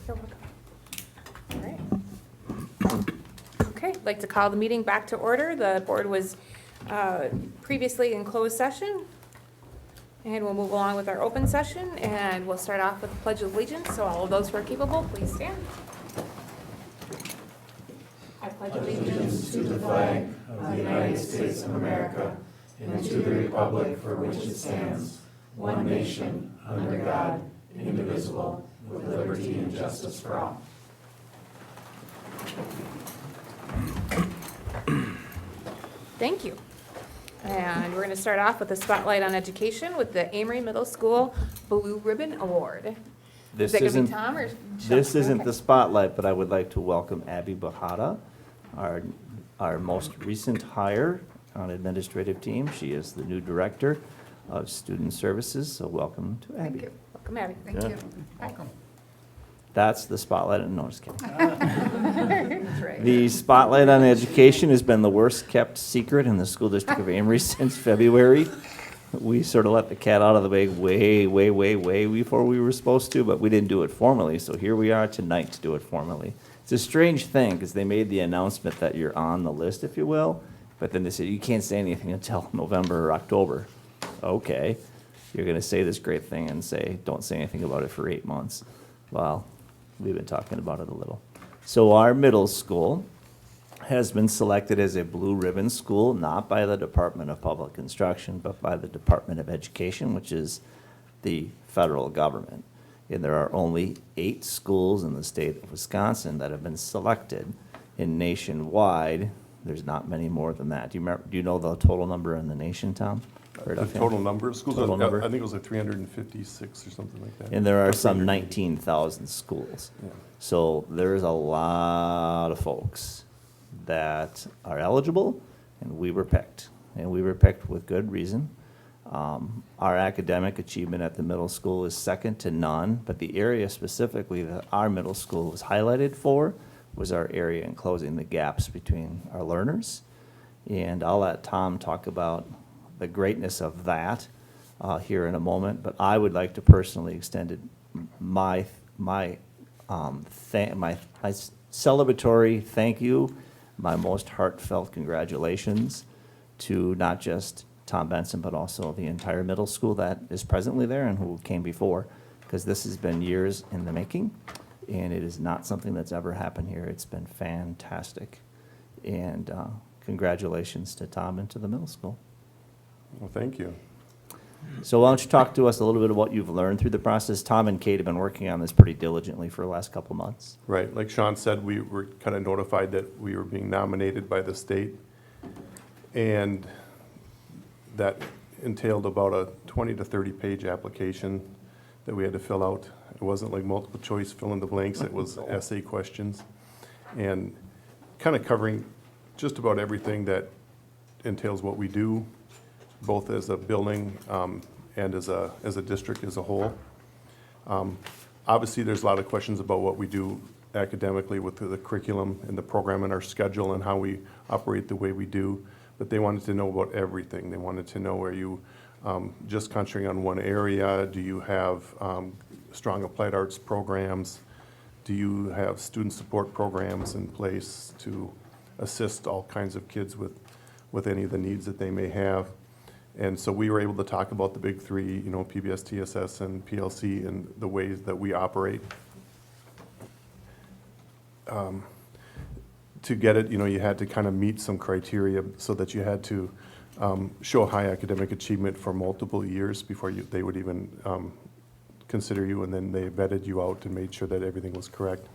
You're welcome. All right. Okay, I'd like to call the meeting back to order. The board was previously in closed session. And we'll move along with our open session, and we'll start off with the Pledge of Allegiance. So all of those who are capable, please stand. I pledge allegiance To the flag of the United States of America and to the republic for which it stands, one nation, under God, indivisible, with liberty and justice for all. Thank you. And we're going to start off with a spotlight on education with the Amery Middle School Blue Ribbon Award. Is that going to be Tom or Sean? This isn't Okay. the spotlight, but I would like to welcome Abby Bahada, our most recent hire on administrative team. She is the new director of student services, so welcome to Abby. Thank you. Welcome, Abby. Thank Yeah. you. Welcome. That's the spotlight, no, just kidding. That's right. The spotlight on education has been the worst-kept secret in the school district of Amery since February. We sort of let the cat out of the bag way before we were supposed to, but we didn't do it formally, so here we are tonight to do it formally. It's a strange thing, because they made the announcement that you're on the list, if you will, but then they said, you can't say anything until November or October. Okay, you're gonna say this great thing and say, don't say anything about it for 8 months. Well, we've been talking about it a little. So our middle school has been selected as a blue ribbon school, not by the Department of Public Instruction, but by the Department of Education, which is the federal government. And there are only 8 schools in the state of Wisconsin that have been selected. And nationwide, there's not many more than that. Do you know the total number in the nation, Tom? Right The offhand? total number of schools, Total number? I think it was like 356 or something like that. And there are Or some 300. 19,000 schools. Yeah. So there's a lot of folks that are eligible, and we were picked. And we were picked with good reason. Our academic achievement at the middle school is second to none, but the area specifically that our middle school was highlighted for was our area in closing the gaps between our learners. And I'll let Tom talk about the greatness of that here in a moment, but I would like to personally extend my celebratory thank you, my most heartfelt congratulations to not just Tom Benson, but also the entire middle school that is presently there and who came before, because this has been years in the making, and it is not something that's ever happened here. It's been fantastic. And congratulations to Tom and to the middle school. Well, thank you. So why don't you talk to us a little bit about what you've learned through the process? Tom and Kate have been working on this pretty diligently for the last couple months. Right, like Sean said, we were kind of notified that we were being nominated by the state, and that entailed about a 20 to 30-page application that we had to fill out. It wasn't like multiple choice, fill in the blanks, it was essay questions, and kind of covering just about everything that entails what we do, both as a building and as a district as a whole. Obviously, there's a lot of questions about what we do academically with the curriculum and the program and our schedule and how we operate the way we do, but they wanted to know about everything. They wanted to know, are you just concentrating on one area? Do you have strong applied arts programs? Do you have student support programs in place to assist all kinds of kids with any of the needs that they may have? And so we were able to talk about the big three, PBS, TSS, and PLC, and the ways that we operate. To get it, you had to kind of meet some criteria so that you had to show high academic achievement for multiple years before they would even consider you, and then they vetted you out and made sure that everything was correct.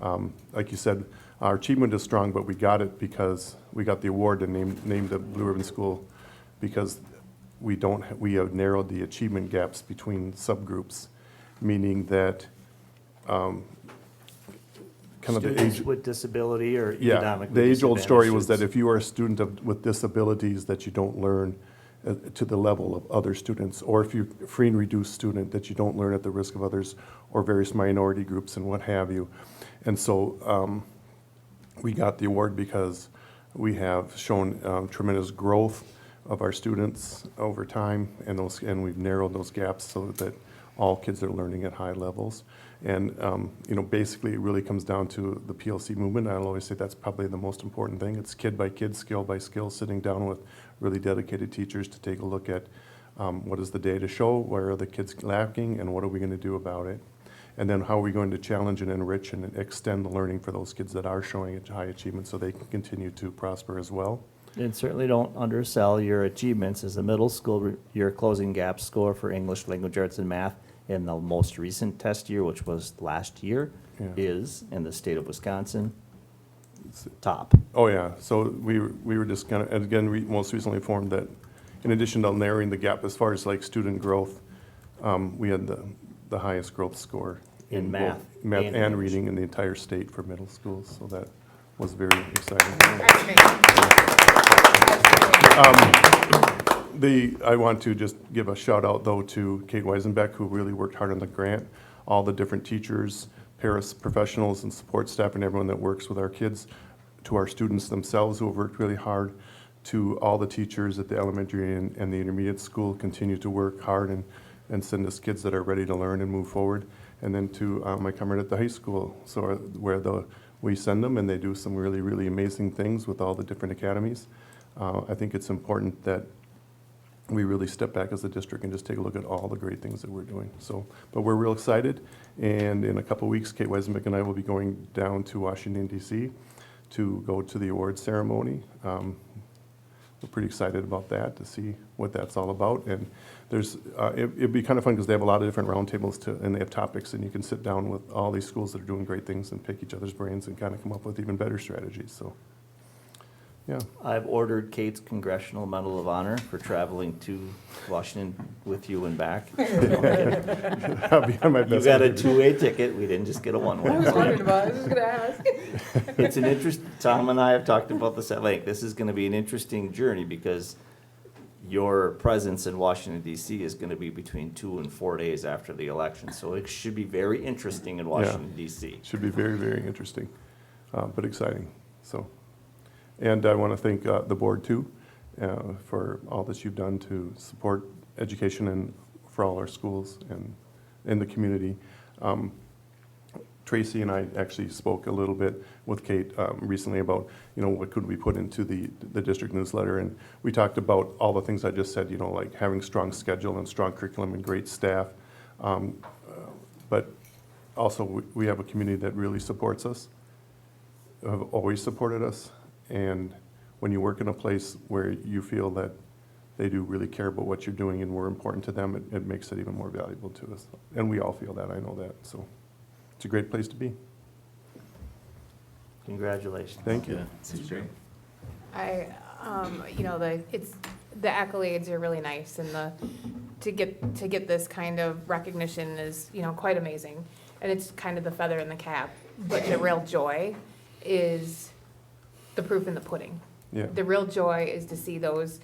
Like you said, our achievement is strong, but we got it because we got the award and named the Blue Ribbon School, because we have narrowed the achievement gaps between subgroups, meaning that kind of the Students age. with disability or Yeah, economically the age-old story was that disadvantaged if you are a student with disabilities, that you don't learn to the level of other students, or if you're a free and reduced student, that you don't learn at the risk of others or various minority groups and what have you. And so we got the award because we have shown tremendous growth of our students over time, and we've narrowed those gaps so that all kids are learning at high levels. And, basically, it really comes down to the PLC movement. I'll always say that's probably the most important thing. It's kid by kid, skill by skill, sitting down with really dedicated teachers to take a look at what does the data show, where are the kids lacking, and what are we going to do about it? And then how are we going to challenge and enrich and extend the learning for those kids that are showing high achievement so they can continue to prosper as well. And certainly don't undersell your achievements as a middle school, your closing gap score for English, language arts, and math in the most recent test year, which was last year, Yeah. is in the state of Wisconsin, top. Oh, yeah, so we were just kind of, and again, we most recently informed that in addition to narrowing the gap as far as like student growth, we had the highest growth score In both math Math and and English. reading in the entire state for middle schools, so that was very exciting. I want to just give a shout out though to Kate Weisenbeck, who really worked hard on the grant, all the different teachers, paraprofessionals and support staff and everyone that works with our kids, to our students themselves who have worked really hard, to all the teachers at the elementary and the intermediate school, continue to work hard and send us kids that are ready to learn and move forward. And then to my comrade at the high school, so where we send them and they do some really, really amazing things with all the different academies. I think it's important that we really step back as a district and just take a look at all the great things that we're doing. So, but we're real excited, and in a couple weeks, Kate Weisenbeck and I will be going down to Washington, D.C. to go to the awards ceremony. We're pretty excited about that, to see what that's all about. And there's, it'd be kind of fun because they have a lot of different roundtables and they have topics, and you can sit down with all these schools that are doing great things and pick each other's brains and kind of come up with even better strategies. So, yeah. I've ordered Kate's Congressional Medal of Honor for traveling to Washington with you and back. I'll be on my You best got a behavior. two-way ticket, we didn't just get a one-way. I was wondering about it, I was just gonna ask. It's an Tom and I have talked about this at length. This is gonna be an interesting journey because your presence in Washington DC is gonna be between 2 and 4 days after the election. So it should be very interesting in Washington DC. Should be very, very interesting, but exciting. So, and I want to thank the board too for all that you've done to support education and for all our schools and in the community. Tracy and I actually spoke a little bit with Kate recently about, what could we put into the district newsletter, and we talked about all the things I just said, like having strong schedule and strong curriculum and great staff, but also we have a community that really supports us, have always supported us, and when you work in a place where you feel that they do really care about what you're doing and we're important to them, it makes it even more valuable to us, and we all feel that, I know that, so. It's a great place to be. Congratulations. Thank you. The accolades are really nice, and to get this kind of recognition is, quite amazing. And it's kind of the feather in the cap, but the real joy is the proof in the pudding. Yeah. The real joy is to see those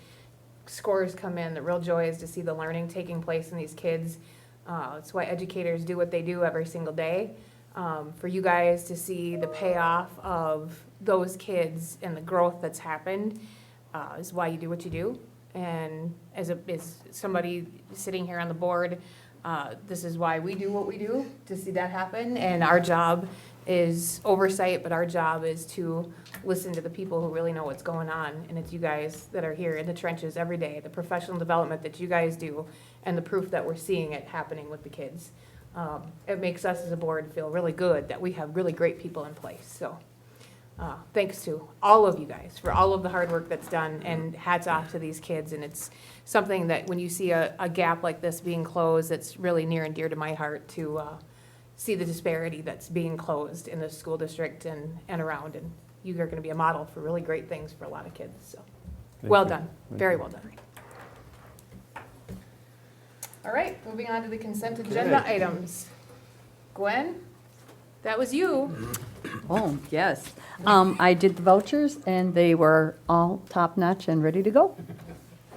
scores come in. The real joy is to see the learning taking place in these kids. That's why educators do what they do every single day. For you guys to see the payoff of those kids and the growth that's happened is why you do what you do. And as somebody sitting here on the board, this is why we do what we do, to see that happen. And our job is oversight, but our job is to listen to the people who really know what's going on. And it's you guys that are here in the trenches every day, the professional development that you guys do, and the proof that we're seeing it happening with the kids. It makes us as a board feel really good that we have really great people in place. So thanks to all of you guys for all of the hard work that's done, and hats off to these kids. And it's something that when you see a gap like this being closed, it's really near and dear to my heart to see the disparity that's being closed in the school district and around. And you are going to be a model for really great things for a lot of kids. So well done. Very well done. All right, moving on to the consent agenda items. Gwen, that was you. Oh, yes. I did the vouchers, and they were all top-notch and ready to go.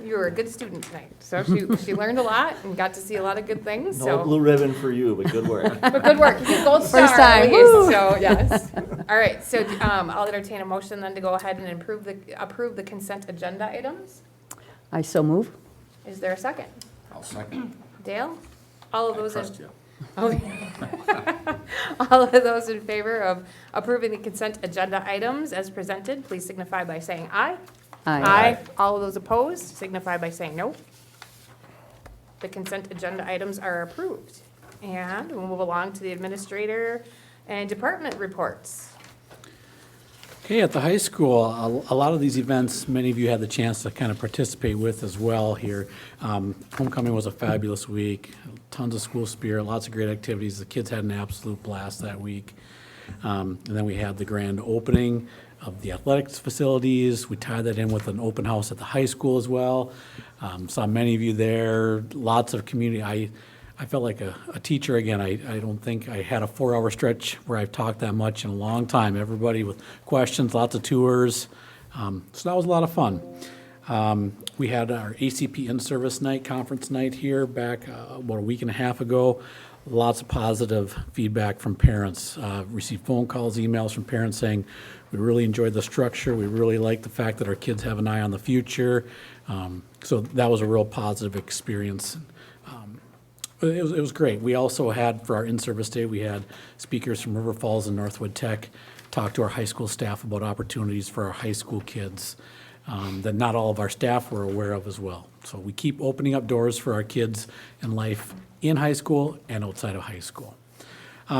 You were a good student tonight. So she learned a lot and got to see a lot of good things. No So blue ribbon for you, but good work. but good work. You get gold star. First time, at least. woo. So yes. All right. So I'll entertain a motion then to go ahead and approve the consent agenda items. I so move. Is there a second? I'll second. Dale? All of I those trust in, you. Okay. All of those in favor of approving the consent agenda items as presented, please signify by saying aye. Aye. All of those opposed signify by saying no. The consent agenda items are approved. And we'll move along to the administrator and department reports. Okay, at the high school, a lot of these events, many of you had the chance to kind of participate with as well here. Homecoming was a fabulous week, tons of school spirit, lots of great activities. The kids had an absolute blast that week. And then we had the grand opening of the athletics facilities. We tied that in with an open house at the high school as well. Saw many of you there, lots of community. I felt like a teacher again. I don't think I had a 4-hour stretch where I've talked that much in a long time. Everybody with questions, lots of tours. So that was a lot of fun. We had our ACP in-service night, conference night here back about a week and a half ago. Lots of positive feedback from parents. Received phone calls, emails from parents saying, we really enjoyed the structure. We really like the fact that our kids have an eye on the future. So that was a real positive experience. It was great. We also had, for our in-service day, we had speakers from River Falls and Northwood Tech talk to our high school staff about opportunities for our high school kids that not all of our staff were aware of as well. So we keep opening up doors for our kids in life in high school and outside of high school.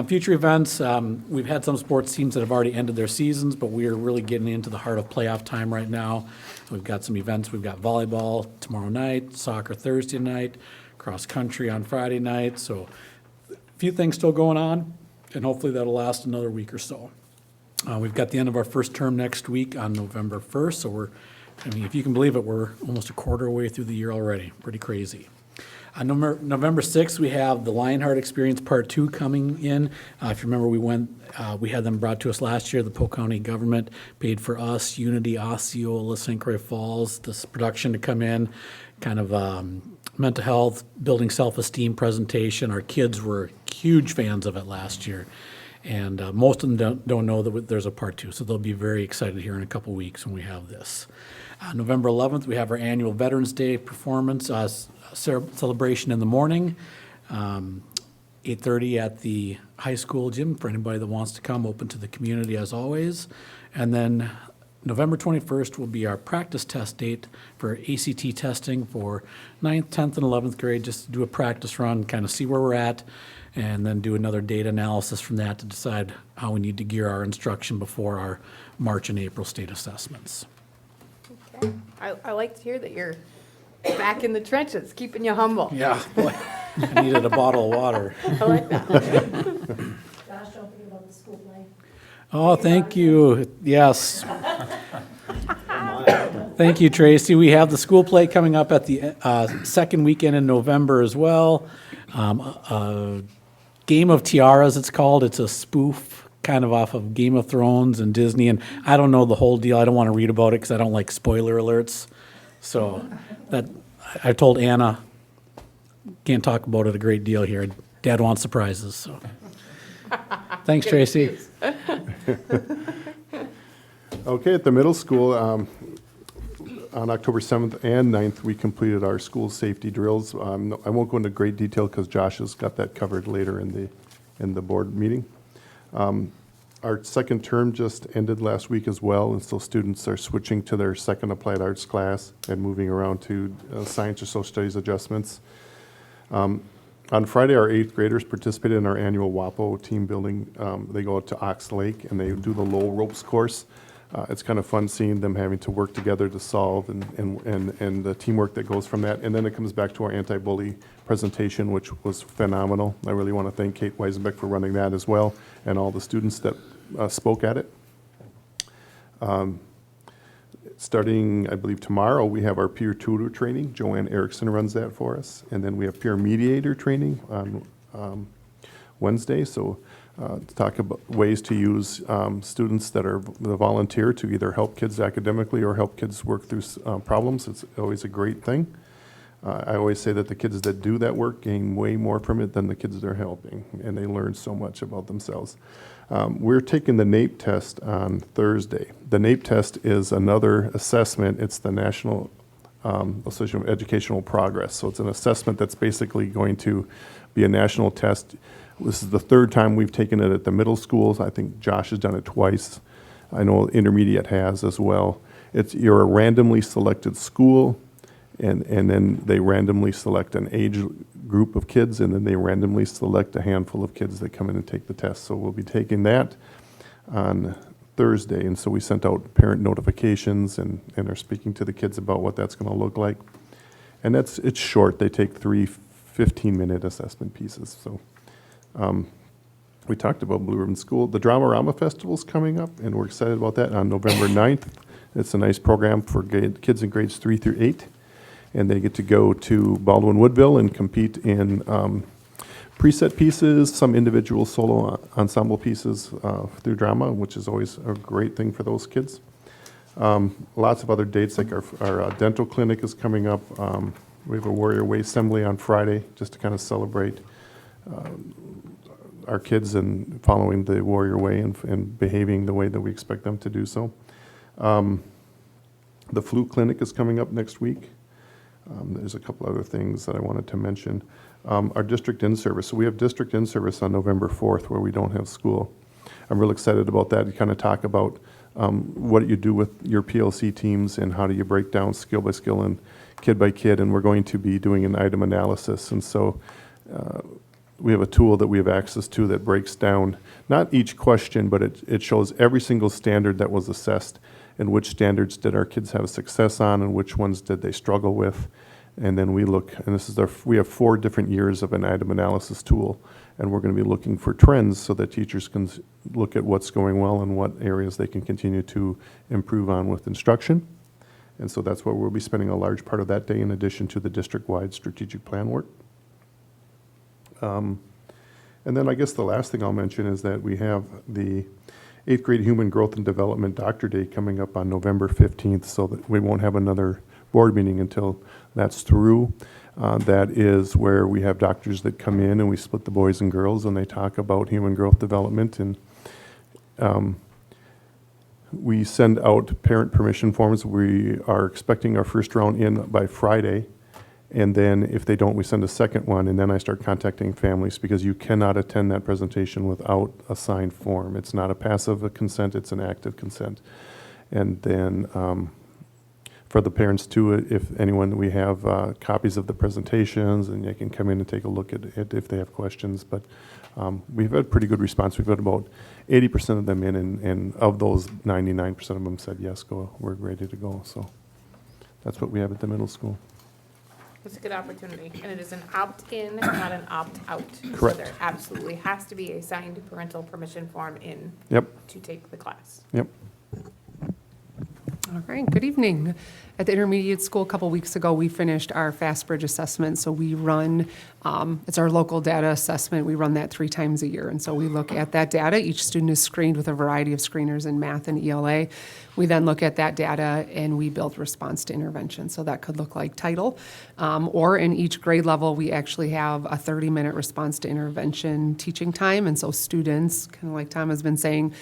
Future events, we've had some sports teams that have already ended their seasons, but we are really getting into the heart of playoff time right now. We've got some events. We've got volleyball tomorrow night, soccer Thursday night, cross country on Friday night. So a few things still going on, and hopefully that'll last another week or so. We've got the end of our first term next week on November 1st. So if you can believe it, we're almost a quarter way through the year already. Pretty crazy. On November 6th, we have the Lionheart Experience Part 2 coming in. If you remember, we had them brought to us last year. The Polk County government paid for us, Unity, Osceola, St. Croix Falls, this production to come in, kind of mental health, building self-esteem presentation. Our kids were huge fans of it last year. And most of them don't know that there's a part 2, so they'll be very excited here in a couple weeks when we have this. November 11th, we have our annual Veterans Day performance celebration in the morning, 8:30 at the high school gym for anybody that wants to come, open to the community as always. And then November 21st will be our practice test date for ACT testing for 9th, 10th, and 11th grade, just to do a practice run, kind of see where we're at, and then do another data analysis from that to decide how we need to gear our instruction before our March and April state assessments. Okay. I like to hear that you're back in the trenches, keeping you humble. Yeah, boy, I needed a bottle of water. I like that. Josh, don't forget about the school play. Oh, thank you. Yes. Thank you, Tracy. We have the school play coming up at the second weekend in November as well. Game of Tiaras, it's called. It's a spoof kind of off of Game of Thrones and Disney. And I don't know the whole deal. I don't want to read about it because I don't like spoiler alerts. So that I told Anna, can't talk about it a great deal here. Dad wants surprises. So thanks, Tracy. Okay, at the middle school, on October 7th and 9th, we completed our school safety drills. I won't go into great detail because Josh has got that covered later in the board meeting. Our second term just ended last week as well, and so students are switching to their second applied arts class and moving around to science or social studies adjustments. On Friday, our 8th graders participated in our annual WAPO team building. They go out to Ox Lake and they do the low ropes course. It's kind of fun seeing them having to work together to solve and the teamwork that goes from that. And then it comes back to our anti-bully presentation, which was phenomenal. I really want to thank Kate Weisenbeck for running that as well, and all the students that spoke at it. Starting, I believe, tomorrow, we have our peer tutor training. Joanne Erickson runs that for us. And then we have peer mediator training on Wednesday. So to talk about ways to use students that are the volunteer to either help kids academically or help kids work through problems. It's always a great thing. I always say that the kids that do that work gain way more from it than the kids they're helping, and they learn so much about themselves. We're taking the NAEP test on Thursday. The NAEP test is another assessment. It's the National Association of Educational Progress. So it's an assessment that's basically going to be a national test. This is the third time we've taken it at the middle schools. I think Josh has done it twice. I know intermediate has as well. You're a randomly selected school, and then they randomly select an age group of kids, and then they randomly select a handful of kids that come in and take the test. So we'll be taking that on Thursday, and so we sent out parent notifications and are speaking to the kids about what that's going to look like. And it's short. They take 3 15-minute assessment pieces. So we talked about Blue Ribbon School. The Drama-Rama Festival is coming up, and we're excited about that on November 9th. It's a nice program for kids in grades 3 through 8, and they get to go to Baldwin Woodville and compete in preset pieces, some individual solo ensemble pieces through drama, which is always a great thing for those kids. Lots of other dates, like our dental clinic is coming up. We have a Warrior Way assembly on Friday, just to kind of celebrate our kids and following the Warrior Way and behaving the way that we expect them to do so. The flu clinic is coming up next week. There's a couple other things that I wanted to mention. Our district in-service. So we have district in-service on November 4th where we don't have school. I'm real excited about that. You kind of talk about what you do with your PLC teams and how do you break down skill by skill and kid by kid, and we're going to be doing an item analysis. And so we have a tool that we have access to that breaks down not each question, but it shows every single standard that was assessed and which standards did our kids have success on and which ones did they struggle with. And then we look, and we have 4 different years of an item analysis tool, and we're going to be looking for trends so that teachers can look at what's going well and what areas they can continue to improve on with instruction. And so that's where we'll be spending a large part of that day in addition to the district-wide strategic plan work. And then I guess the last thing I'll mention is that we have the 8th grade Human Growth and Development Doctor Day coming up on November 15th, so that we won't have another board meeting until that's through. That is where we have doctors that come in and we split the boys and girls and they talk about human growth development, and we send out parent permission forms. We are expecting our first round in by Friday, and then if they don't, we send a second one, and then I start contacting families because you cannot attend that presentation without a signed form. It's not a passive consent, it's an active consent. And then for the parents too, if anyone, we have copies of the presentations and they can come in and take a look at it if they have questions. But we've had pretty good response. We've had about 80% of them in, and of those, 99% of them said, yes, we're ready to go. So that's what we have at the middle school. It's a good opportunity, and it is an opt-in, not an opt-out. Correct. So there absolutely has to be a signed parental permission form in Yep, to take the class. yep. All right, good evening. At the intermediate school, a couple weeks ago, we finished our Fast Bridge assessment. So we run, it's our local data assessment. We run that 3 times a year. And so we look at that data. Each student is screened with a variety of screeners in math and ELA. We then look at that data and we build response to intervention. So that could look like title, or in each grade level, we actually have a 30-minute response to intervention teaching time. And so students, kind of like Tom has been saying,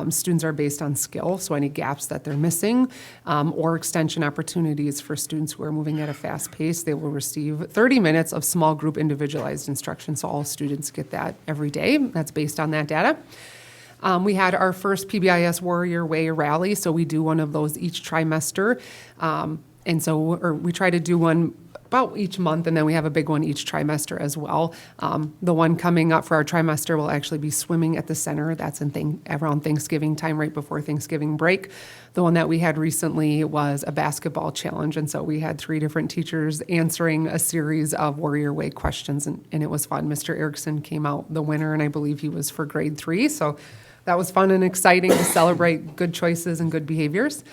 students are based on skill. So any gaps that they're missing, or extension opportunities for students who are moving at a fast pace, they will receive 30 minutes of small group individualized instruction. So all students get that every day. That's based on that data. We had our first PBIS Warrior Way rally, so we do one of those each trimester. And so we try to do one about each month, and then we have a big one each trimester as well. The one coming up for our trimester will actually be swimming at the center. That's around Thanksgiving time, right before Thanksgiving break. The one that we had recently was a basketball challenge, and so we had 3 different teachers answering a series of Warrior Way questions, and it was fun. Mr. Erickson came out the winner, and I believe he was for grade 3, so that was fun and exciting to celebrate good choices and good behaviors.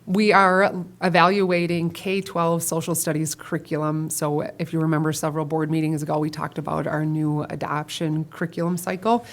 We are evaluating K-12 social studies curriculum. So if you remember several board meetings ago, we talked about our new adoption curriculum cycle.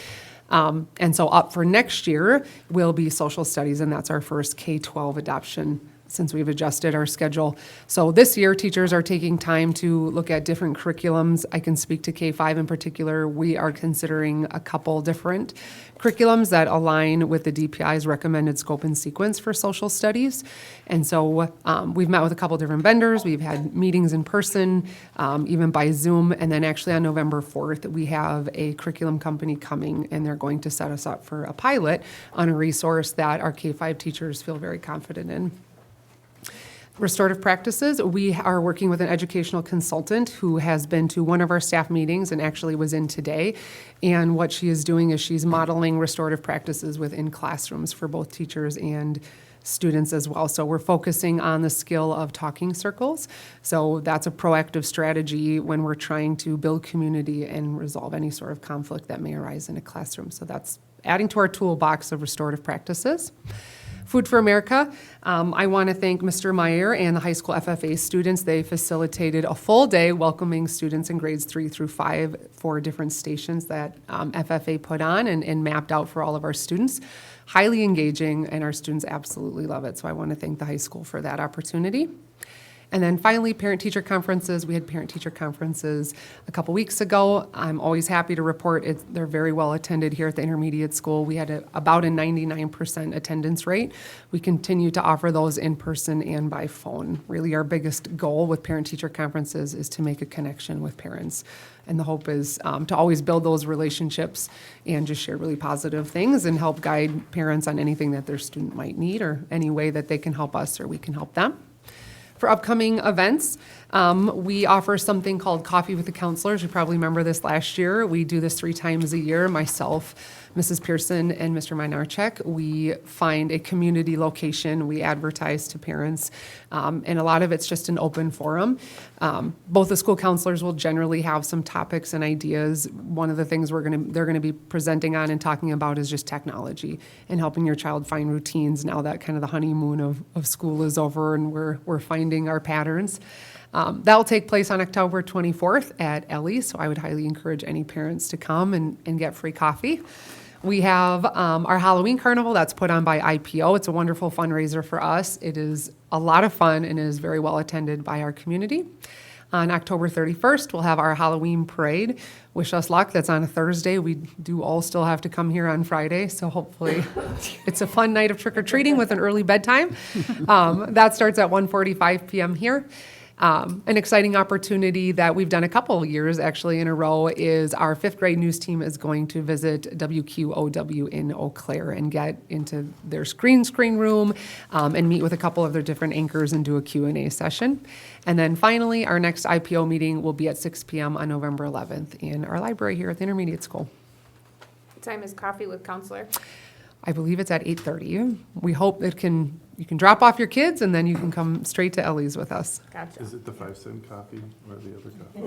And so up for next year will be social studies, and that's our first K-12 adoption since we've adjusted our schedule. So this year, teachers are taking time to look at different curriculums. I can speak to K-5 in particular. We are considering a couple different curriculums that align with the DPI's recommended scope and sequence for social studies. And so we've met with a couple different vendors. We've had meetings in person, even by Zoom. And then actually on November 4th, we have a curriculum company coming, and they're going to set us up for a pilot on a resource that our K-5 teachers feel very confident in. Restorative practices, we are working with an educational consultant who has been to one of our staff meetings and actually was in today. And what she is doing is she's modeling restorative practices within classrooms for both teachers and students as well. So we're focusing on the skill of talking circles. So that's a proactive strategy when we're trying to build community and resolve any sort of conflict that may arise in a classroom. So that's adding to our toolbox of restorative practices. Food for America, I want to thank Mr. Meyer and the high school FFA students. They facilitated a full day welcoming students in grades 3 through 5 for different stations that FFA put on and mapped out for all of our students. Highly engaging, and our students absolutely love it. So I want to thank the high school for that opportunity. And then finally, parent-teacher conferences. We had parent-teacher conferences a couple weeks ago. I'm always happy to report they're very well attended here at the intermediate school. We had about a 99% attendance rate. We continue to offer those in person and by phone. Really, our biggest goal with parent-teacher conferences is to make a connection with parents. And the hope is to always build those relationships and just share really positive things and help guide parents on anything that their student might need or any way that they can help us or we can help them. For upcoming events, we offer something called Coffee with the Counselors. You probably remember this last year. We do this 3 times a year. Myself, Mrs. Pearson, and Mr. Mynarchek. We find a community location. We advertise to parents, and a lot of it's just an open forum. Both the school counselors will generally have some topics and ideas. One of the things they're gonna be presenting on and talking about is just technology and helping your child find routines now that kind of the honeymoon of school is over and we're finding our patterns. That will take place on October 24th at Ellie's, so I would highly encourage any parents to come and get free coffee. We have our Halloween Carnival that's put on by IPO. It's a wonderful fundraiser for us. It is a lot of fun and is very well attended by our community. On October 31st, we'll have our Halloween Parade. Wish us luck. That's on a Thursday. We do all still have to come here on Friday, so hopefully it's a fun night of trick-or-treating with an early bedtime. That starts at 1:45 p.m. here. An exciting opportunity that we've done a couple of years actually in a row is our 5th grade news team is going to visit WQOW in Eau Claire and get into their screen room and meet with a couple of their different anchors and do a Q&A session. And then finally, our next IPO meeting will be at 6 p.m. on November 11th in our library here at the intermediate school. What time is Coffee with Counselor? I believe it's at 8:30. We hope you can drop off your kids and then you can come straight to Ellie's with us. Gotcha. Is it the 5-cent coffee or the other coffee?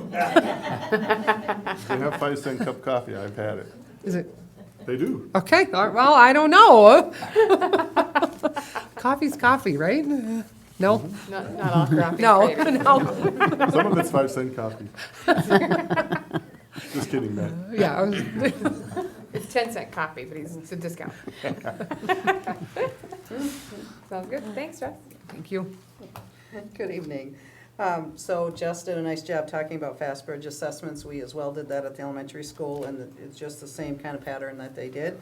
They have 5-cent cup coffee. I've had it. Is it? They do. Okay, well, I don't know. Coffee's coffee, right? No? Not all coffee. No, created. no. Some of it's 5-cent coffee. Just kidding, Matt. Yeah, I was- It's 10-cent coffee, but it's a discount. Sounds good. Thanks, Jess. thank you. Good evening. So Jess did a nice job talking about fast bridge assessments. We as well did that at the elementary school, and it's just the same kind of pattern that they did,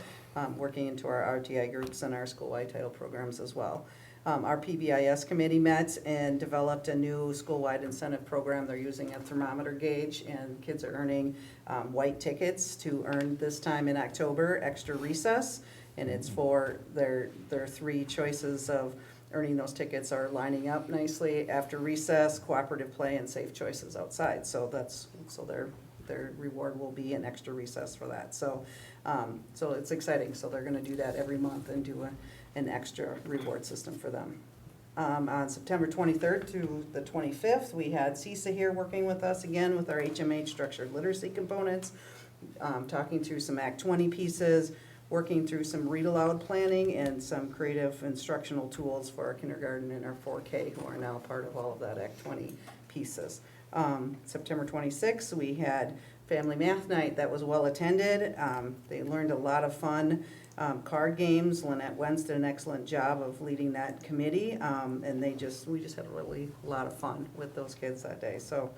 working into our RTI groups and our school-wide title programs as well. Our PBIS committee met and developed a new school-wide incentive program. They're using a thermometer gauge, and kids are earning white tickets to earn this time in October, extra recess, and it's for their 3 choices of earning those tickets are lining up nicely after recess, cooperative play, and safe choices outside. So their reward will be an extra recess for that. So it's exciting. So they're going to do that every month and do an extra reward system for them. On September 23rd to the 25th, we had CISA here working with us again with our HMH structured literacy components, talking through some Act 20 pieces, working through some read aloud planning and some creative instructional tools for our kindergarten and our 4K who are now part of all of that Act 20 pieces. September 26th, we had family math night that was well attended. They learned a lot of fun card games. Lynette Wentz did an excellent job of leading that committee, and we just had a really lot of fun with those kids that day. So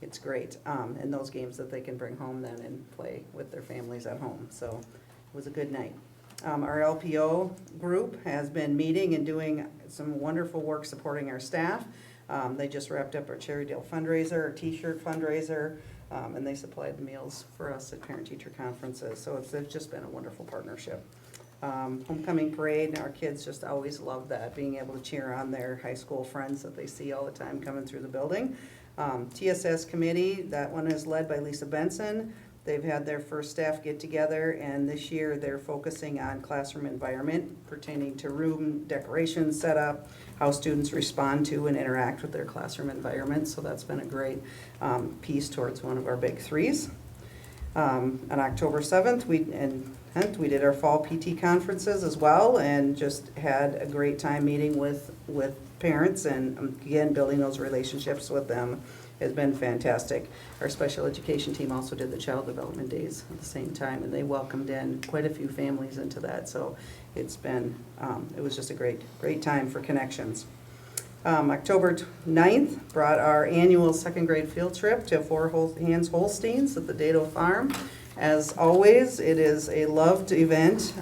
it's great, and those games that they can bring home then and play with their families at home. So it was a good night. Our LPO group has been meeting and doing some wonderful work supporting our staff. They just wrapped up our Cherry Dale fundraiser, our T-shirt fundraiser, and they supplied the meals for us at parent-teacher conferences. So it's just been a wonderful partnership. Homecoming parade, our kids just always love that, being able to cheer on their high school friends that they see all the time coming through the building. TSS committee, that one is led by Lisa Benson. They've had their first staff get together, and this year they're focusing on classroom environment pertaining to room decoration setup, how students respond to and interact with their classroom environment. So that's been a great piece towards one of our big threes. On October 7th, we did our fall PT conferences as well, and just had a great time meeting with parents, and again, building those relationships with them has been fantastic. Our special education team also did the child development days at the same time, and they welcomed in quite a few families into that. So it's been, it was just a great time for connections. October 9th brought our annual second grade field trip to Four Hands Holsteins at the Dado Farm. As always, it is a loved event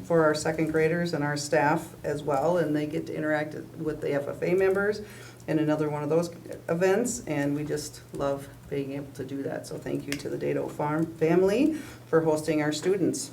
for our second graders and our staff as well, and they get to interact with the FFA members in another one of those events, and we just love being able to do that. So thank you to the Dado Farm family for hosting our students.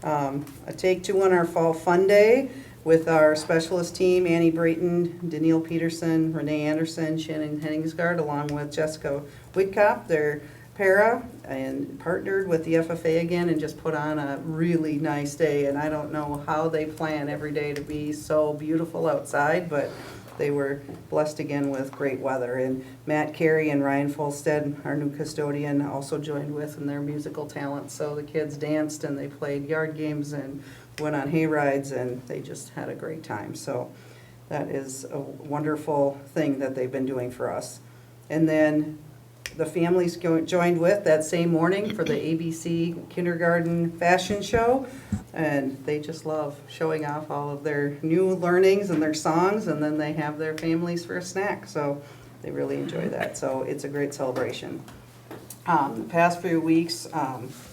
A take two on our fall fun day with our specialist team, Annie Brayton, Danielle Peterson, Renee Anderson, Shannon Henningsgaard, along with Jessica Whitcop. They're para and partnered with the FFA again and just put on a really nice day. And I don't know how they plan every day to be so beautiful outside, but they were blessed again with great weather. And Matt Carey and Ryan Folstead, our new custodian, also joined with in their musical talent. So the kids danced and they played yard games and went on hay rides, and they just had a great time. So that is a wonderful thing that they've been doing for us. And then the families joined with that same morning for the ABC kindergarten fashion show, and they just love showing off all of their new learnings and their songs, and then they have their families for a snack, so they really enjoy that. So it's a great celebration. The past few weeks,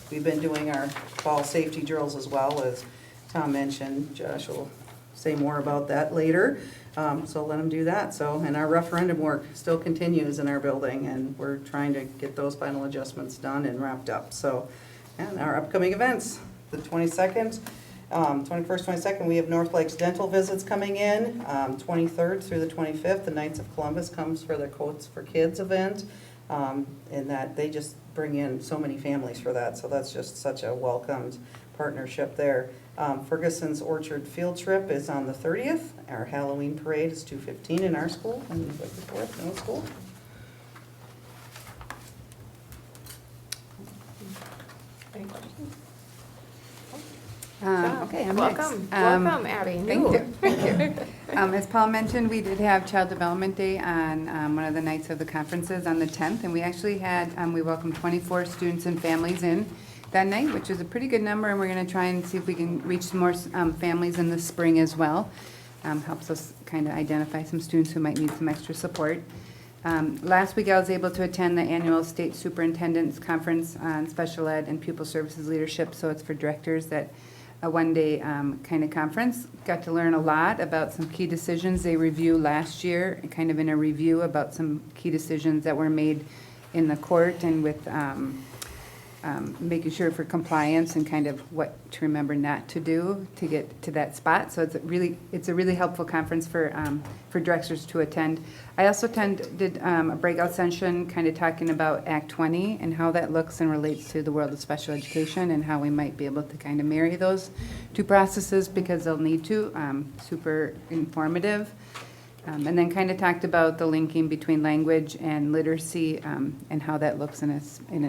we've been doing our fall safety drills as well, as Tom mentioned. Josh will say more about that later. So let them do that. So, and our referendum work still continues in our building, and we're trying to get those final adjustments done and wrapped up. So, and our upcoming events, the 22nd, 21st, 22nd, we have North Lakes dental visits coming in. 23rd through the 25th, the Knights of Columbus comes for their Coats for Kids event. And that they just bring in so many families for that. So that's just such a welcomed partnership there. Ferguson's Orchard Field Trip is on the 30th. Our Halloween parade is 2:15 in our school, and Wickliffe Middle School. Any questions? Okay, I'm next. Welcome, Abby. Thank you. As Paul mentioned, we did have Child Development Day on one of the nights of the conferences on the 10th, and we actually had, we welcomed 24 students and families in that night, which is a pretty good number, and we're going to try and see if we can reach some more families in the spring as well. Helps us kind of identify some students who might need some extra support. Last week, I was able to attend the annual State Superintendent's Conference on Special Ed and Pupil Services Leadership, so it's for directors, that a one-day kind of conference. Got to learn a lot about some key decisions they reviewed last year, kind of in a review about some key decisions that were made in the court and with making sure for compliance and kind of what to remember not to do to get to that spot. So it's a really helpful conference for directors to attend. I also did a breakout session kind of talking about Act 20 and how that looks and relates to the world of special education and how we might be able to kind of marry those two processes because they'll need to. Super informative. And then kind of talked about the linking between language and literacy and how that looks in an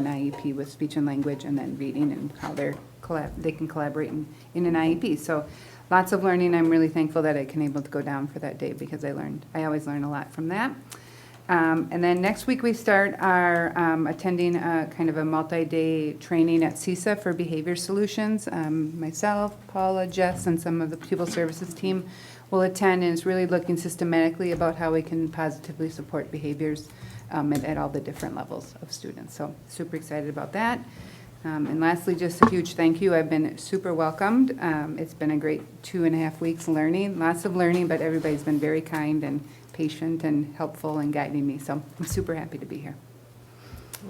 IEP with speech and language and then reading and how they can collaborate in an IEP. So lots of learning. I'm really thankful that I can able to go down for that day because I always learn a lot from that. And then next week, we start our attending kind of a multi-day training at CISA for behavior solutions. Myself, Paula, Jess, and some of the pupil services team will attend, and it's really looking systematically about how we can positively support behaviors at all the different levels of students. So super excited about that. And lastly, just a huge thank you. I've been super welcomed. It's been a great 2.5 weeks learning, lots of learning, but everybody's been very kind and patient and helpful and guiding me. So I'm super happy to be here.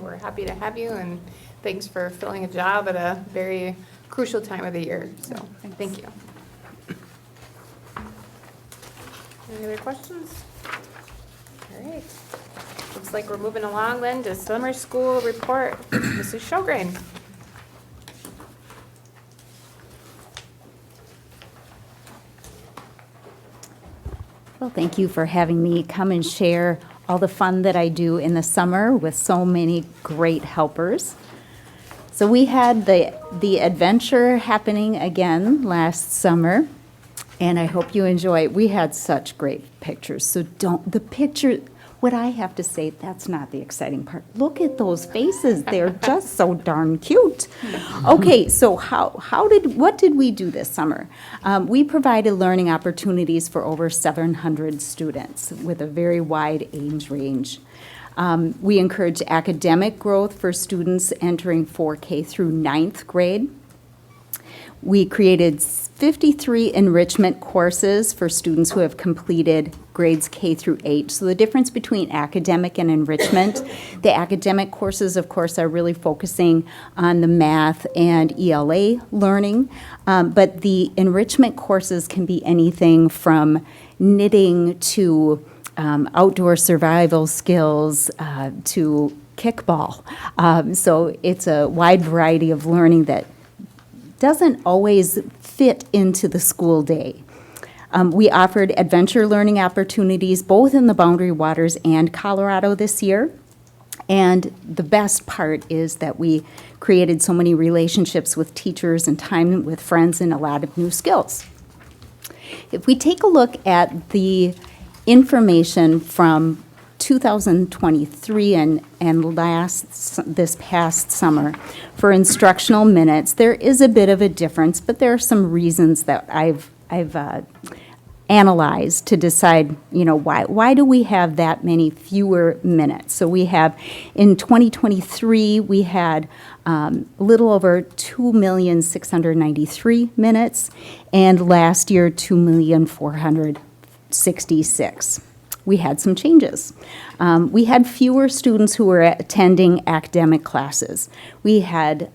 We're happy to have you, and thanks for filling a job at a very crucial time of the year. So thank you. Any other questions? All right. Looks like we're moving along then to summer school report. Mrs. Sjogren. Well, thank you for having me come and share all the fun that I do in the summer with so many great helpers. So we had the adventure happening again last summer, and I hope you enjoy it. We had such great pictures. So what I have to say, that's not the exciting part. Look at those faces. They're just so darn cute. Okay, so what did we do this summer? We provided learning opportunities for over 700 students with a very wide age range. We encouraged academic growth for students entering 4K through 9th grade. We created 53 enrichment courses for students who have completed grades K through 8. So the difference between academic and enrichment, the academic courses, of course, are really focusing on the math and ELA learning, but the enrichment courses can be anything from knitting to outdoor survival skills to kickball. So it's a wide variety of learning that doesn't always fit into the school day. We offered adventure learning opportunities both in the Boundary Waters and Colorado this year. And the best part is that we created so many relationships with teachers and time with friends and a lot of new skills. If we take a look at the information from 2023 and this past summer for instructional minutes, there is a bit of a difference, but there are some reasons that I've analyzed to decide, why do we have that many fewer minutes? So we have, in 2023, we had a little over 2,693,000 minutes, and last year, 2,466,000. We had some changes. We had fewer students who were attending academic classes. We had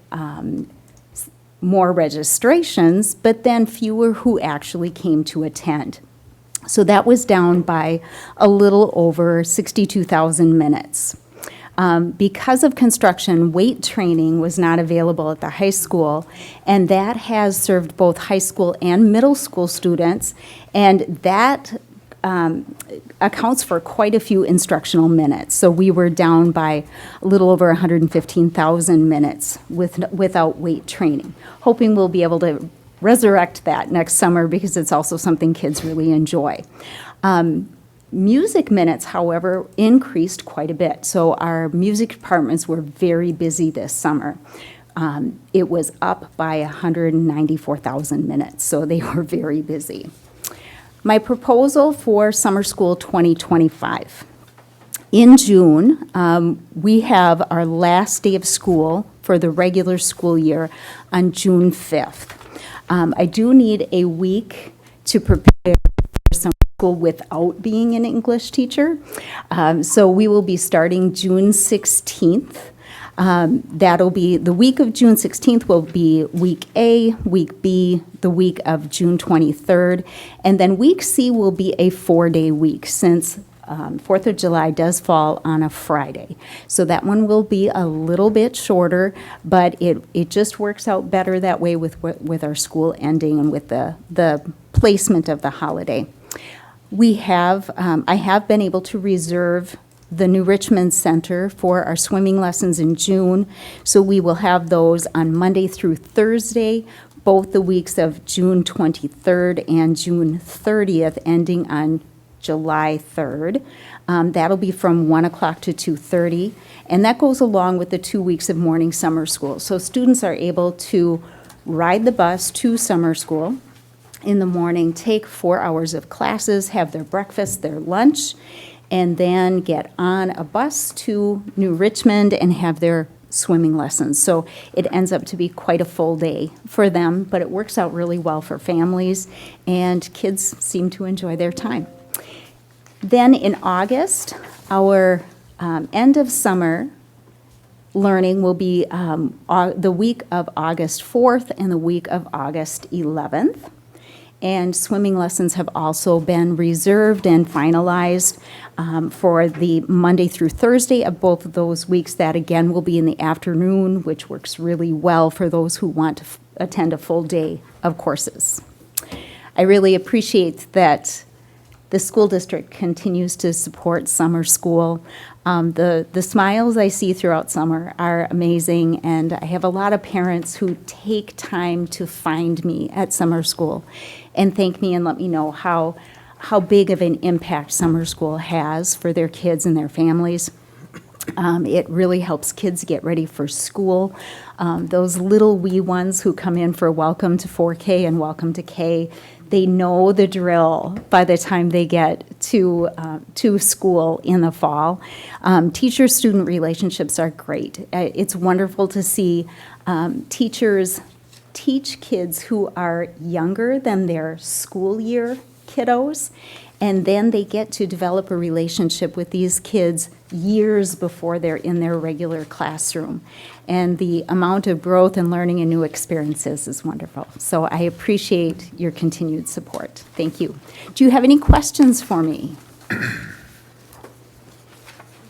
more registrations, but then fewer who actually came to attend. So that was down by a little over 62,000 minutes. Because of construction, weight training was not available at the high school, and that has served both high school and middle school students, and that accounts for quite a few instructional minutes. So we were down by a little over 115,000 minutes without weight training. Hoping we'll be able to resurrect that next summer because it's also something kids really enjoy. Music minutes, however, increased quite a bit. So our music departments were very busy this summer. It was up by 194,000 minutes, so they were very busy. My proposal for summer school 2025. In June, we have our last day of school for the regular school year on June 5th. I do need a week to prepare for summer school without being an English teacher. So we will be starting June 16th. That'll be, the week of June 16th will be week A, week B, the week of June 23rd, and then week C will be a 4-day week since 4th of July does fall on a Friday. So that one will be a little bit shorter, but it just works out better that way with our school ending and with the placement of the holiday. I have been able to reserve the New Richmond Center for our swimming lessons in June. So we will have those on Monday through Thursday, both the weeks of June 23rd and June 30th, ending on July 3rd. That'll be from 1 o'clock to 2:30, and that goes along with the 2 weeks of morning summer school. So students are able to ride the bus to summer school in the morning, take 4 hours of classes, have their breakfast, their lunch, and then get on a bus to New Richmond and have their swimming lessons. So it ends up to be quite a full day for them, but it works out really well for families, and kids seem to enjoy their time. Then in August, our end of summer learning will be the week of August 4th and the week of August 11th. And swimming lessons have also been reserved and finalized for the Monday through Thursday of both of those weeks. That again will be in the afternoon, which works really well for those who want to attend a full day of courses. I really appreciate that the school district continues to support summer school. The smiles I see throughout summer are amazing, and I have a lot of parents who take time to find me at summer school and thank me and let me know how big of an impact summer school has for their kids and their families. It really helps kids get ready for school. Those little wee ones who come in for welcome to 4K and welcome to K, they know the drill by the time they get to school in the fall. Teacher-student relationships are great. It's wonderful to see teachers teach kids who are younger than their school year kiddos, and then they get to develop a relationship with these kids years before they're in their regular classroom. And the amount of growth and learning and new experiences is wonderful. So I appreciate your continued support. Thank you. Do you have any questions for me?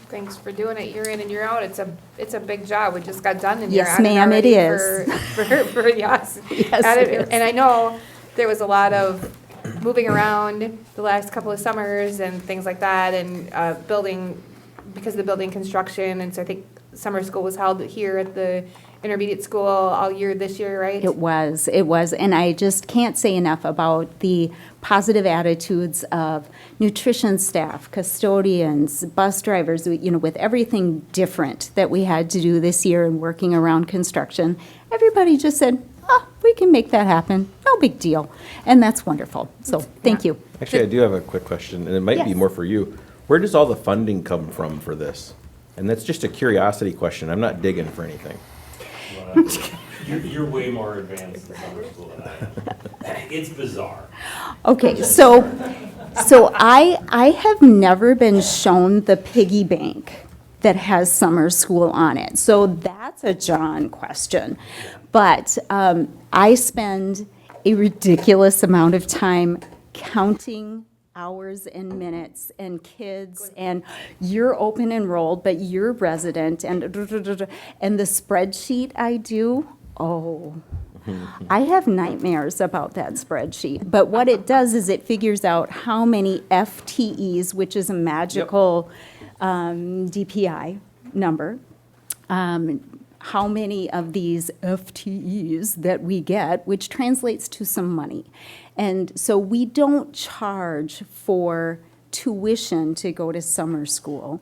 Thanks for doing it year in and year out. It's a big job. We just got done and Yes, you're at it ma'am, it already is. for yes. Yes, At it is. And I know there was a lot of moving around the last couple of summers and things like that, and building, because of the building construction, and so I think summer school was held here at the intermediate school all year this year, right? It was, and I just can't say enough about the positive attitudes of nutrition staff, custodians, bus drivers, with everything different that we had to do this year and working around construction. Everybody just said, we can make that happen, no big deal, and that's wonderful, so thank you. Actually, I do have a quick question, and it might be Yes. more for you. Where does all the funding come from for this? And that's just a curiosity question. I'm not digging for anything. You're way more advanced in summer school than I am. It's bizarre. Okay, so I have never been shown the piggy bank that has summer school on it. So that's a John question. But I spend a ridiculous amount of time counting hours and minutes and kids, and you're open enrolled, but you're resident, and the spreadsheet I do, I have nightmares about that spreadsheet. But what it does is it figures out how many FTEs, which is a magical DPI number, how many of these FTEs that we get, which translates to some money. And so we don't charge for tuition to go to summer school.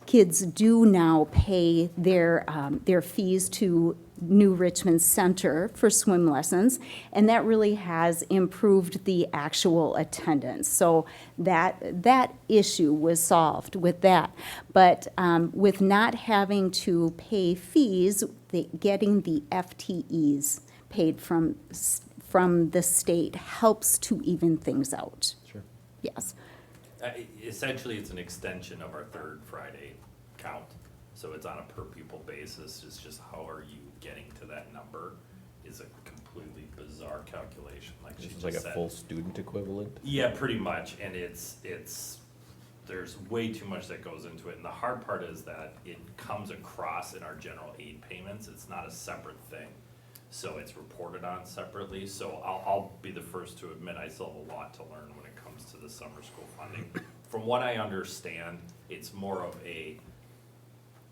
Kids do now pay their fees to New Richmond Center for swim lessons, and that really has improved the actual attendance. So that issue was solved with that. But with not having to pay fees, getting the FTEs paid from the state helps to even things out. Sure. Yes. Essentially, it's an extension of our third Friday count. So it's on a per pupil basis. It's just how are you getting to that number is a completely bizarre calculation. Like she It's just like a said. full student equivalent? Yeah, pretty much. And it's there's way too much that goes into it. And the hard part is that it comes across in our general aid payments. It's not a separate thing. So it's reported on separately. So I'll be the first to admit I still have a lot to learn when it comes to the summer school funding. From what I understand, it's more of a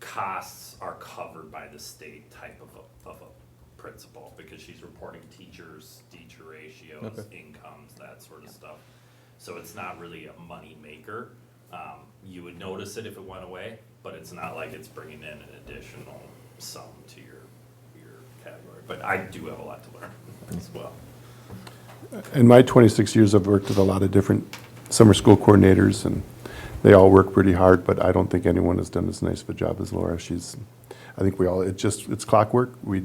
costs are covered by the state type of a principle, because she's reporting teacher ratios, Okay. incomes, that sort of stuff. So it's not really a money maker. You would notice it if it went away, but it's not like it's bringing in an additional sum to your category. But I do have a lot to learn as well. In my 26 years, I've worked with a lot of different summer school coordinators, and they all work pretty hard, but I don't think anyone has done as nice of a job as Laura. I think it's clockwork. I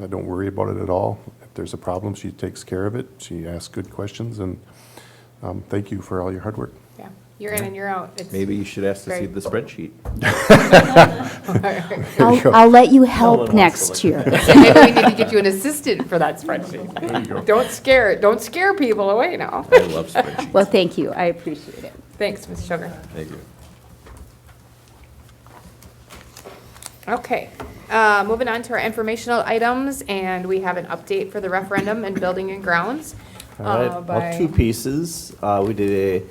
don't worry about it at all. If there's a problem, she takes care of it. She asks good questions, and thank you for all your hard work. Yeah, you're in and you're out. It's Maybe you should ask to see great. the spreadsheet. I'll let you one help wants to next look. year. Maybe we need to get you an assistant for that spreadsheet. There you go. Don't scare people away now. I love spreadsheets. Well, thank you. I appreciate it. Thanks, Ms. Sugar. Thank you. Okay, moving on to our informational items, and we have an update for the referendum and building and grounds. All right, well, by- 2 pieces. We did a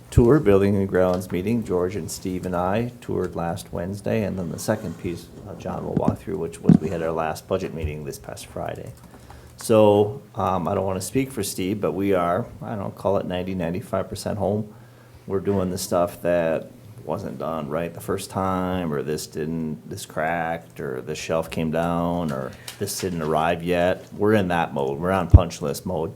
tour, building and grounds meeting. George and Steve and I toured last Wednesday, and then the second piece, John will walk through, which was we had our last budget meeting this past Friday. So, I don't want to speak for Steve, but we are, I don't call it 95% home. We're doing the stuff that wasn't done right the first time, or this cracked, or this shelf came down, or this didn't arrive yet. We're in that mode. We're on punch list mode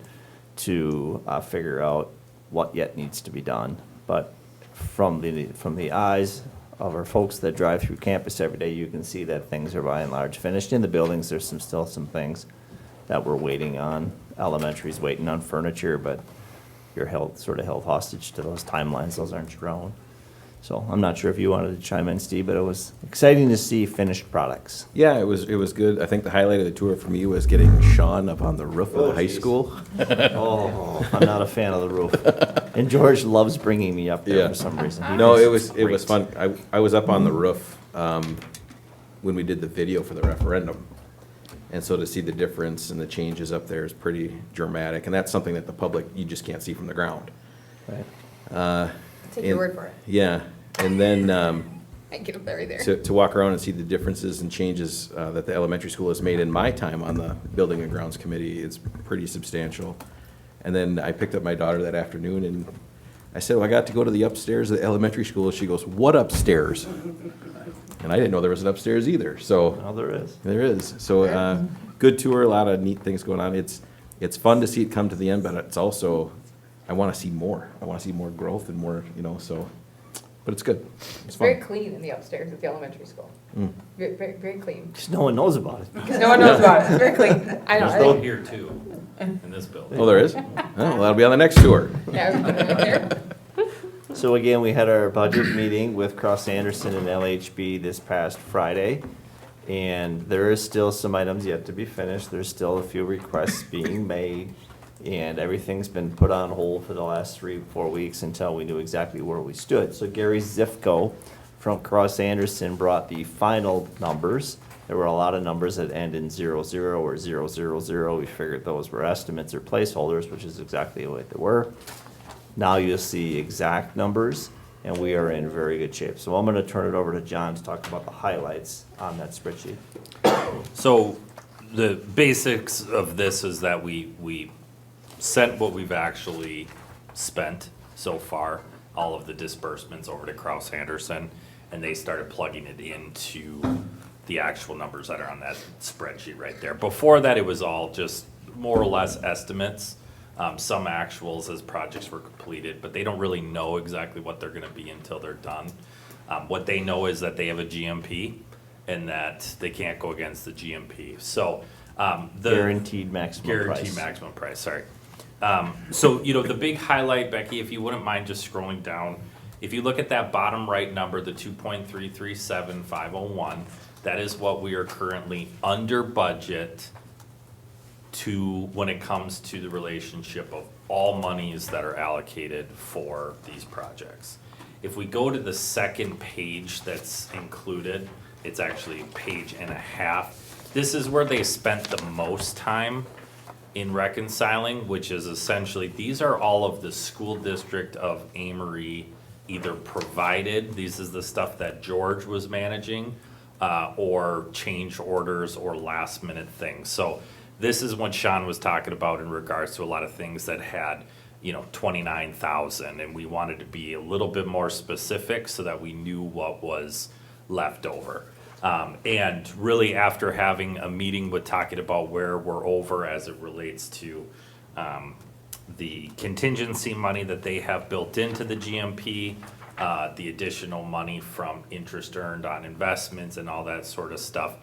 to figure out what yet needs to be done. But from the eyes of our folks that drive through campus every day, you can see that things are by and large finished. In the buildings, there's still some things that we're waiting on. Elementary's waiting on furniture, but you're sort of held hostage to those timelines. Those aren't your own. So I'm not sure if you wanted to chime in, Steve, but it was exciting to see finished products. Yeah, it was good. I think the highlight of the tour for me was getting Sean up on the roof of the high school. Oh, I'm not a fan of the roof. And George loves bringing me up there Yeah. for some reason. He No, thinks it was it's fun. great. I was up on the roof when we did the video for the referendum. And so to see the difference and the changes up there is pretty dramatic. And that's something that the public, you just can't see from the ground. Right. Take your word for it. Yeah, and then I get up there right there. to walk around and see the differences and changes that the elementary school has made in my time on the Building and Grounds Committee, it's pretty substantial. And then I picked up my daughter that afternoon, and I said, well, I got to go to the upstairs of the elementary school. She goes, what upstairs? And I didn't know there was an upstairs either, so. Well, there is. There is. So, good tour, a lot of neat things going on. It's fun to see it come to the end, but it's also, I want to see more. I want to see more growth and more, so, but it's good. It's Very fun. clean in the upstairs at the elementary school. Very, very, very clean. Because no one knows about it. Because no one knows about it. It's very clean. I know. There's one here too, in this building. Oh, there is? Oh, well, that'll be on the next tour. Yeah, we put it right there. So again, we had our budget meeting with Cross Anderson and LHB this past Friday. And there is still some items yet to be finished. There's still a few requests being made. And everything's been put on hold for the last 3-4 weeks until we knew exactly where we stood. So Gary Zifko from Cross Anderson brought the final numbers. There were a lot of numbers that end in 00 or 000. We figured those were estimates or placeholders, which is exactly what they were. Now you'll see exact numbers, and we are in very good shape. So I'm going to turn it over to John to talk about the highlights on that spreadsheet. So the basics of this is that we sent what we've actually spent so far, all of the disbursements over to Kraus Anderson, and they started plugging it into the actual numbers that are on that spreadsheet right there. Before that, it was all just more or less estimates, some actuals as projects were completed, but they don't really know exactly what they're gonna be until they're done. What they know is that they have a GMP and that they can't go against the GMP. So, the Guaranteed maximum price. Guaranteed maximum price, sorry. So, the big highlight, Becky, if you wouldn't mind just scrolling down, if you look at that bottom right number, the 2.337501, that is what we are currently under budget to, when it comes to the relationship of all monies that are allocated for these projects. If we go to the second page that's included, it's actually a page and a half. This is where they spent the most time in reconciling, which is essentially, these are all of the school district of Amery either provided, this is the stuff that George was managing, or change orders or last minute things. So this is what Sean was talking about in regards to a lot of things that had $29,000, and we wanted to be a little bit more specific so that we knew what was left over. And really, after having a meeting with talking about where we're over as it relates to the contingency money that they have built into the GMP, the additional money from interest earned on investments and all that sort of stuff,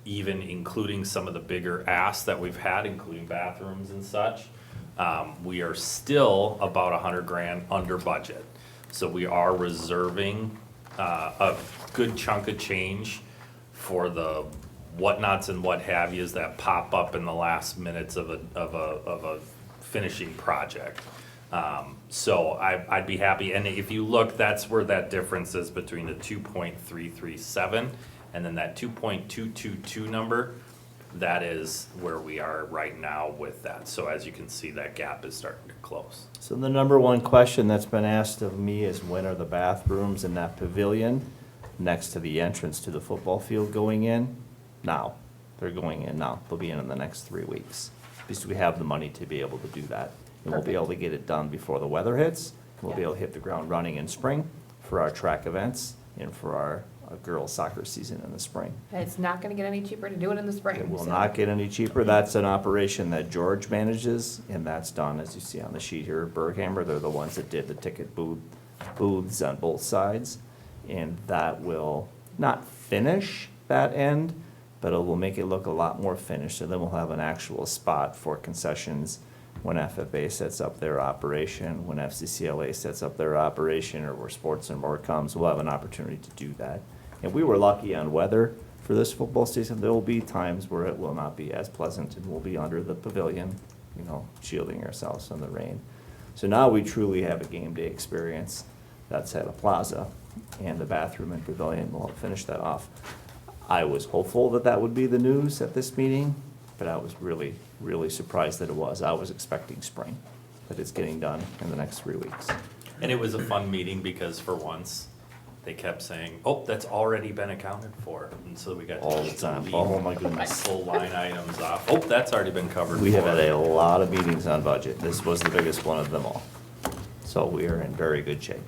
even including some of the bigger asks that we've had, including bathrooms and such, we are still about $100,000 under budget. So we are reserving a good chunk of change for the whatnots and what have yous that pop up in the last minutes of a finishing project. So I'd be happy, and if you look, that's where that difference is between the 2.337 and then that 2.222 number. That is where we are right now with that. So as you can see, that gap is starting to close. So the number one question that's been asked of me is, when are the bathrooms in that pavilion next to the entrance to the football field going in? Now. They're going in now. They'll be in the next 3 weeks, because we have the money to be able to do that. And we'll be able to get it done before the weather hits. We'll be able to hit the ground running in spring for our track events and for our girls' soccer season in the spring. And it's not gonna get any cheaper to do it in the spring. It will so- not get any cheaper. That's an operation that George manages, and that's done, as you see on the sheet here, Berghammer. They're the ones that did the ticket booths on both sides. And that will not finish that end, but it will make it look a lot more finished. So then we'll have an actual spot for concessions when FFA sets up their operation, when FCCLA sets up their operation, or where Sports and More comes, we'll have an opportunity to do that. And we were lucky on weather for this football season. There will be times where it will not be as pleasant, and we'll be under the pavilion, shielding ourselves from the rain. So now we truly have a game day experience that's at a plaza, and the bathroom and pavilion will finish that off. I was hopeful that that would be the news at this meeting, but I was really, really surprised that it was. I was expecting spring, but it's getting done in the next 3 weeks. And it was a fun meeting because for once, they kept saying, oh, that's already been accounted for. And so we got All the to time. leave Oh, my goodness. full line items off. Oh, that's already been covered. We have for. had a lot of meetings on budget. This was the biggest one of them all. So we are in very good shape.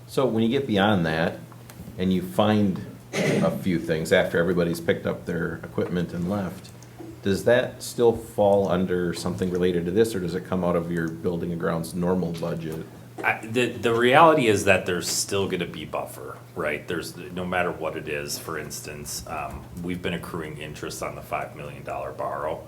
So when you get beyond that and you find a few things after everybody's picked up their equipment and left, does that still fall under something related to this, or does it come out of your building and grounds normal budget? The reality is that there's still gonna be buffer, right? There's, no matter what it is, for instance, we've been accruing interest on the $5 million borrow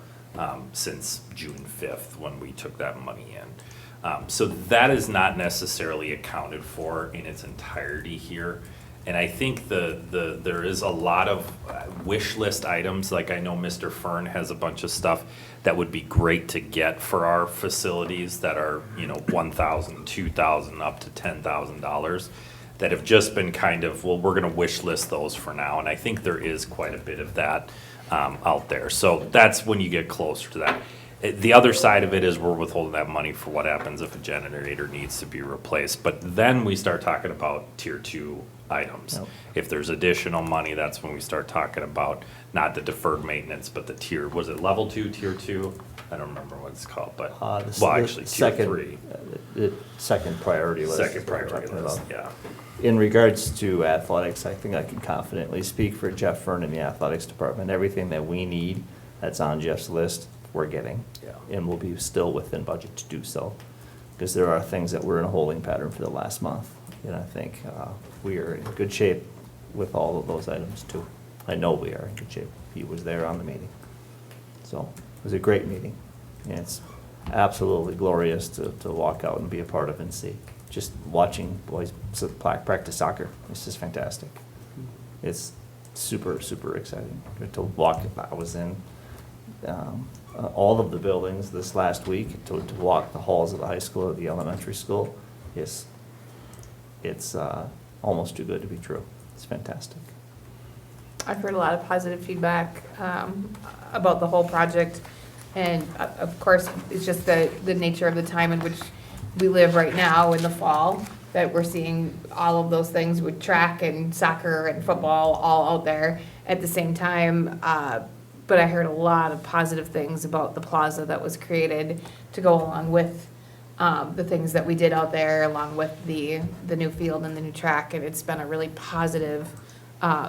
since June 5th, when we took that money in. So that is not necessarily accounted for in its entirety here. And I think there is a lot of wish list items, like I know Mr. Fern has a bunch of stuff that would be great to get for our facilities that are, $1,000, $2,000, up to $10,000, that have just been kind of, well, we're gonna wish list those for now. And I think there is quite a bit of that out there. So that's when you get closer to that. The other side of it is we're withholding that money for what happens if a generator needs to be replaced. But then we start talking about tier 2 items. Yep. If there's additional money, that's when we start talking about not the deferred maintenance, but the tier, was it level 2, tier 2? I don't remember what it's called, but, well, actually, tier 3. The second priority list. Second is what we're priority talking list, about. yeah. In regards to athletics, I think I can confidently speak for Jeff Fern in the athletics department. Everything that we need that's on Jeff's list, we're getting. Yeah. And we'll be still within budget to do so. Because there are things that we're in a holding pattern for the last month. And I think we are in good shape with all of those items too. I know we are in good shape. He was there on the meeting. So it was a great meeting. And it's absolutely glorious to walk out and be a part of and see. Just watching boys practice soccer. It's just fantastic. It's super, super exciting to walk. I was in all of the buildings this last week to walk the halls of the high school or the elementary school. It's almost too good to be true. It's fantastic. I've heard a lot of positive feedback about the whole project. And of course, it's just the nature of the time in which we live right now in the fall, that we're seeing all of those things with track and soccer and football all out there at the same time. But I heard a lot of positive things about the plaza that was created to go along with the things that we did out there, along with the new field and the new track, and it's been a really positive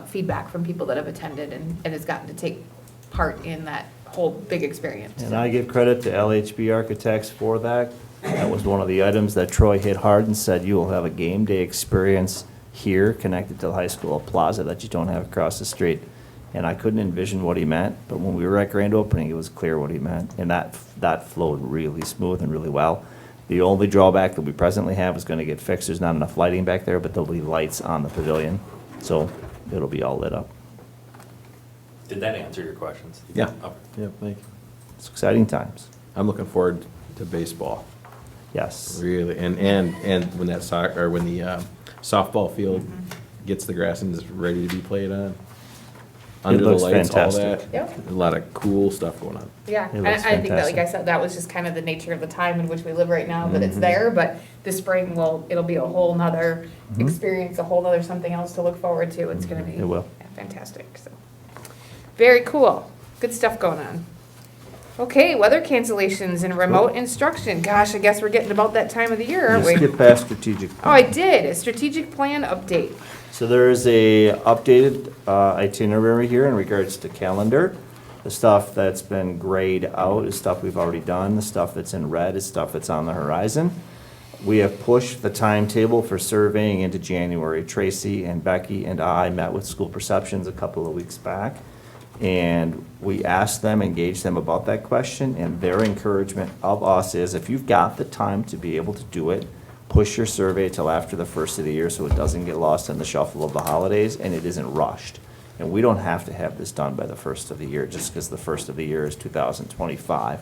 feedback from people that have attended and has gotten to take part in that whole big experience. And I give credit to LHB Architects for that. That was one of the items that Troy hit hard and said, you will have a game day experience here connected to the high school plaza that you don't have across the street. And I couldn't envision what he meant, but when we were at grand opening, it was clear what he meant. And that flowed really smooth and really well. The only drawback that we presently have is gonna get fixed. There's not enough lighting back there, but there'll be lights on the pavilion. So it'll be all lit up. Did that answer your questions? Yeah. Okay. Yep, thank you. It's exciting times. I'm looking forward to baseball, Yes. really, and when that soccer, or when the softball field gets the grass and is ready to be played on. Under the looks lights, all fantastic. that. Yep. A lot of cool stuff going on. Yeah, It and looks I think that, like I fantastic. said, that was just kind of the nature of the time in which we live right now, that it's Mhm. there, but this spring it'll be a whole nother experience, a whole nother something else to look forward to. It's gonna be It will. yeah, fantastic, so. Very cool. Good stuff going on. Okay, weather cancellations and remote instruction. Gosh, I guess we're getting about that time of the year, aren't You we? skip past strategic. Oh, I did, a strategic plan update. So there is a updated itinerary here in regards to calendar. The stuff that's been grayed out is stuff we've already done. The stuff that's in red is stuff that's on the horizon. We have pushed the timetable for surveying into January. Tracy and Becky and I met with School Perceptions a couple of weeks back. And we asked them, engaged them about that question, and their encouragement of us is, if you've got the time to be able to do it, push your survey till after the first of the year so it doesn't get lost in the shuffle of the holidays and it isn't rushed. And we don't have to have this done by the first of the year, just because the first of the year is 2025.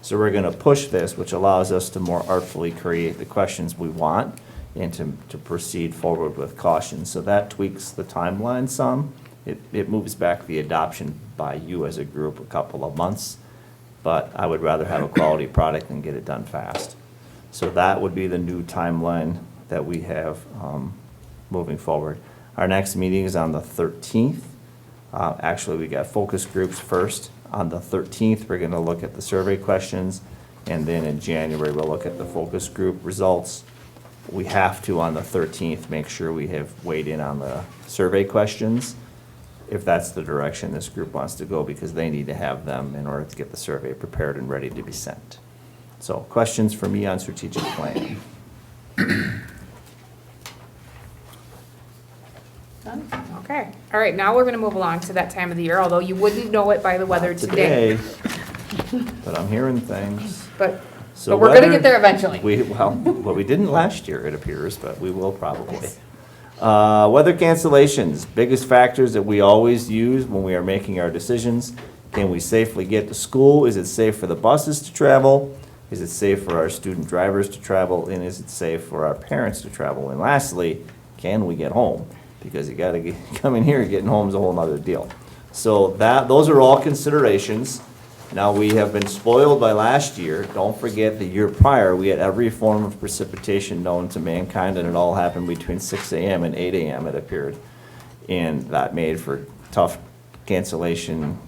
So we're gonna push this, which allows us to more artfully create the questions we want and to proceed forward with caution. So that tweaks the timeline some. It moves back the adoption by you as a group a couple of months, but I would rather have a quality product than get it done fast. So that would be the new timeline that we have moving forward. Our next meeting is on the 13th. Actually, we got focus groups first. On the 13th, we're going to look at the survey questions, and then in January, we'll look at the focus group results. We have to, on the 13th, make sure we have weighed in on the survey questions, if that's the direction this group wants to go, because they need to have them in order to get the survey prepared and ready to be sent. So, questions for me on strategic plan? Okay, all right, now we're gonna move along to that time of the year, although you wouldn't know it by the weather today. But I'm hearing things. But So we're gonna weather- get there eventually. Well, we didn't last year, it appears, but we will probably. Weather cancellations, biggest factors that we always use when we are making our decisions. Can we safely get to school? Is it safe for the buses to travel? Is it safe for our student drivers to travel? And is it safe for our parents to travel? And lastly, can we get home? Because you gotta come in here, getting home is a whole nother deal. So those are all considerations. Now, we have been spoiled by last year. Don't forget the year prior, we had every form of precipitation known to mankind, and it all happened between 6 a.m. and 8 a.m., it appeared. And that made for tough cancellation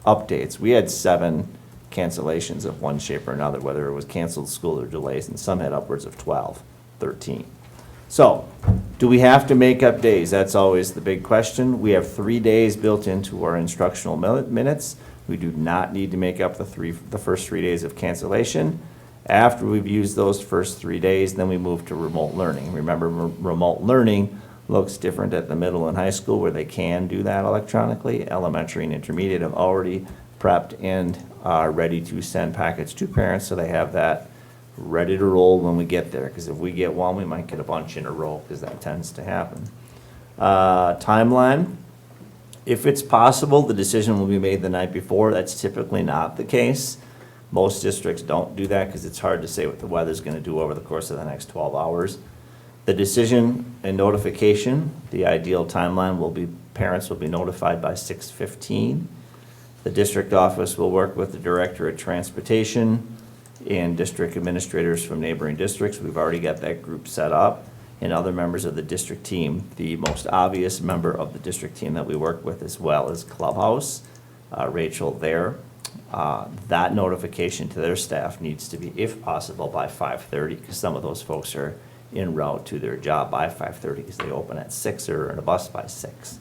updates. We had 7 cancellations of one shape or another, whether it was canceled school or delays, and some had upwards of 12, 13. So, do we have to make up days? That's always the big question. We have 3 days built into our instructional minutes. We do not need to make up the first 3 days of cancellation. After we've used those first 3 days, then we move to remote learning. Remember, remote learning looks different at the middle and high school where they can do that electronically. Elementary and intermediate have already prepped and are ready to send packets to parents, so they have that ready to roll when we get there. Because if we get one, we might get a bunch in a row, because that tends to happen. Timeline. If it's possible, the decision will be made the night before. That's typically not the case. Most districts don't do that because it's hard to say what the weather's going to do over the course of the next 12 hours. The decision and notification, the ideal timeline will be, parents will be notified by 6:15. The district office will work with the director of transportation and district administrators from neighboring districts. We've already got that group set up. And other members of the district team. The most obvious member of the district team that we work with as well is Clubhouse, Rachel there. that notification to their staff needs to be, if possible, by 5:30, because some of those folks are en route to their job by 5:30, because they open at 6 or in a bus by 6.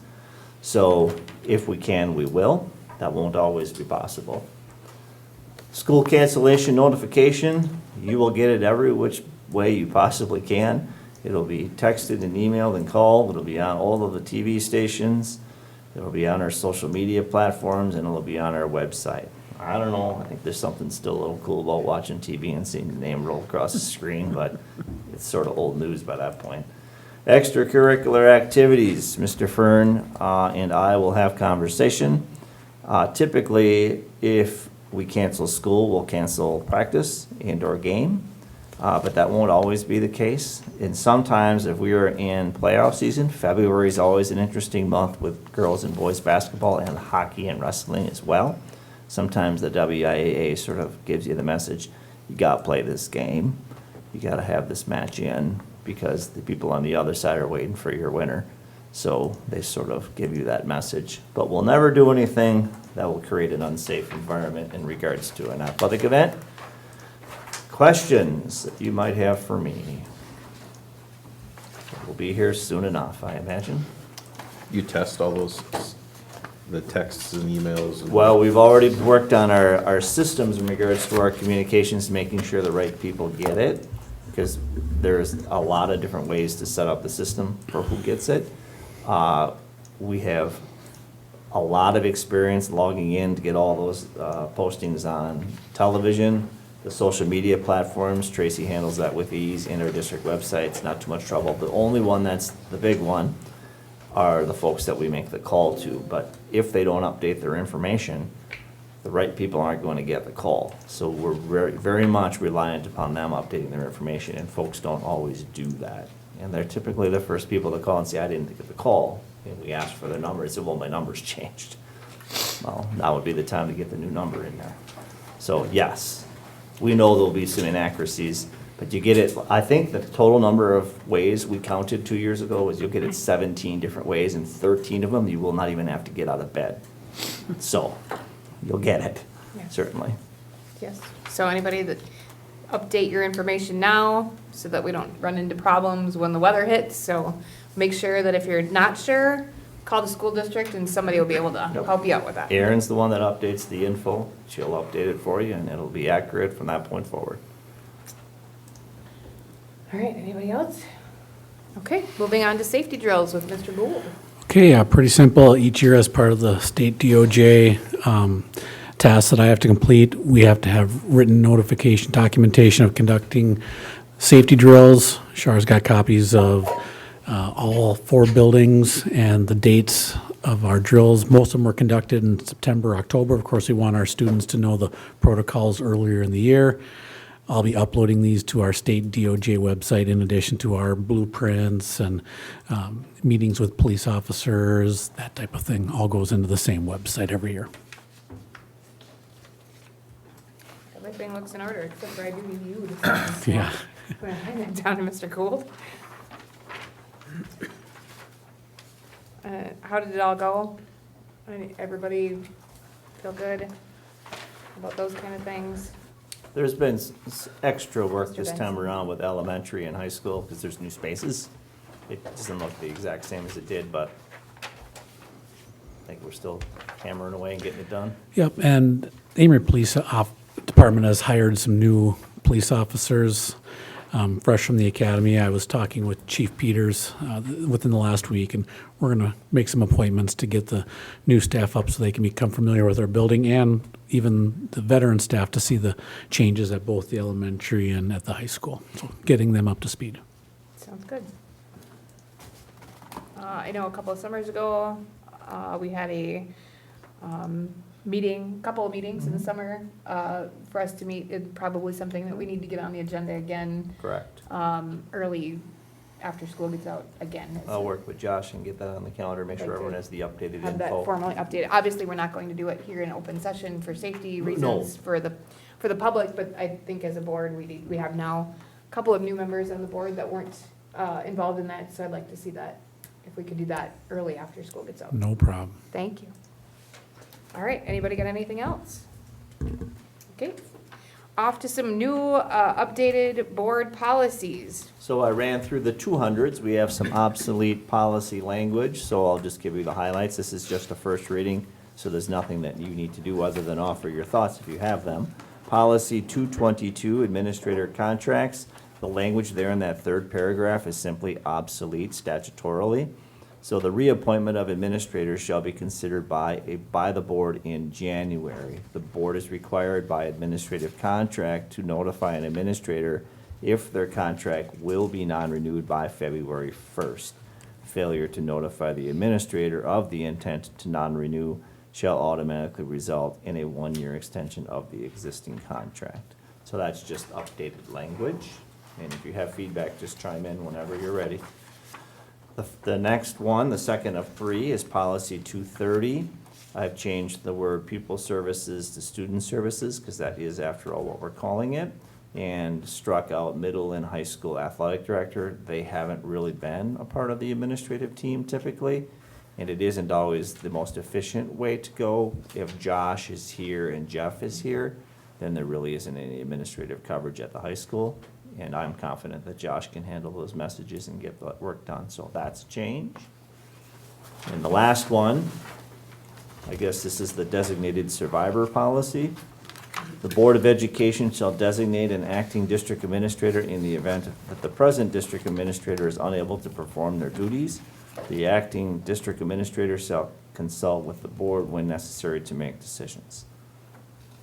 So if we can, we will. That won't always be possible. School cancellation notification, you will get it every which way you possibly can. It'll be texted and emailed and called. It'll be on all of the TV stations. It'll be on our social media platforms, and it'll be on our website. I don't know, I think there's something still a little cool about watching TV and seeing the name roll across the screen, but it's sort of old news by that point. Extracurricular activities, Mr. Fern and I will have conversation. Typically, if we cancel school, we'll cancel practice and/or game, but that won't always be the case. And sometimes if we are in playoff season, February is always an interesting month with girls and boys basketball and hockey and wrestling as well. Sometimes the WIAA sort of gives you the message, you gotta play this game, you gotta have this match in, because the people on the other side are waiting for your winner. So they sort of give you that message. But we'll never do anything that will create an unsafe environment in regards to an athletic event. Questions that you might have for me? We'll be here soon enough, I imagine. You test all those, the texts and emails? and- Well, we've already worked on our systems in regards to our communications, making sure the right people get it, because there's a lot of different ways to set up the system for who gets it. We have a lot of experience logging in to get all those postings on television, the social media platforms. Tracy handles that with ease, and our district websites, not too much trouble. The only one that's the big one are the folks that we make the call to, but if they don't update their information, the right people aren't going to get the call. So we're very, very much reliant upon them updating their information, and folks don't always do that. And they're typically the first people to call and say, I didn't get the call. And we ask for their number, and say, well, my number's changed. Well, now would be the time to get the new number in there. So yes, we know there'll be some inaccuracies, but you get it, I think the total number of ways we counted 2 years ago was you'll get it 17 different ways, and 13 of them you will not even have to get out of bed. So you'll get it, Yeah. certainly. Yes. So anybody that update your information now so that we don't run into problems when the weather hits. So make sure that if you're not sure, call the school district and somebody will be able to Yep. help you out with that. Erin's the one that updates the info. She'll update it for you, and it'll be accurate from that point forward. All right, anybody else? Okay, moving on to safety drills with Mr. Gould. Okay, pretty simple. Each year as part of the state DOJ tasks that I have to complete, we have to have written notification documentation of conducting safety drills. Char's got copies of all 4 buildings and the dates of our drills. Most of them were conducted in September, October. Of course, we want our students to know the protocols earlier in the year. I'll be uploading these to our state DOJ website in addition to our blueprints and meetings with police officers, that type of thing. All goes into the same website every year. Everything looks in order, except for I do need you to sign. So Yeah. I'm gonna hand that down to Mr. Gould. How did it all go? Everybody feel good about those kind of things? There's been extra work Mr. this time Benson. around with elementary and high school, because there's new spaces. It doesn't look the exact same as it did, but I think we're still hammering away and getting it done. Yep, and Amery Police Department has hired some new police officers, fresh from the academy. I was talking with Chief Peters within the last week, and we're going to make some appointments to get the new staff up so they can become familiar with our building, and even the veteran staff to see the changes at both the elementary and at the high school. So getting them up to speed. Sounds good. I know a couple of summers ago, we had a couple of meetings in the summer for us to meet. It's probably something that we need to get on the agenda again, Correct. early after school gets out again. I'll work with Josh and get that on the calendar, make sure Like to everyone has the updated Have that info. formally updated. Obviously, we're not going to do it here in open session for safety No. reasons for the public, but I think as a board, we have now a couple of new members on the board that weren't involved in that, so I'd like to see that, if we could do that early after school gets out. No problem. Thank you. All right, anybody got anything else? Okay, off to some new, updated board policies. So I ran through the 200s. We have some obsolete policy language, so I'll just give you the highlights. This is just a first reading, so there's nothing that you need to do other than offer your thoughts if you have them. Policy 222, administrator contracts. The language there in that third paragraph is simply obsolete statutorily. So the reappointment of administrators shall be considered by the board in January. The board is required by administrative contract to notify an administrator if their contract will be non-renewed by February 1st. Failure to notify the administrator of the intent to non-renew shall automatically result in a one-year extension of the existing contract. So that's just updated language. And if you have feedback, just chime in whenever you're ready. The next one, the second of three, is policy 230. I've changed the word pupil services to student services, because that is, after all, what we're calling it, and struck out middle and high school athletic director. They haven't really been a part of the administrative team typically, and it isn't always the most efficient way to go. If Josh is here and Jeff is here, then there really isn't any administrative coverage at the high school. And I'm confident that Josh can handle those messages and get the work done, so that's changed. And the last one, I guess this is the designated survivor policy. The Board of Education shall designate an acting district administrator in the event that the present district administrator is unable to perform their duties. The acting district administrator shall consult with the board when necessary to make decisions.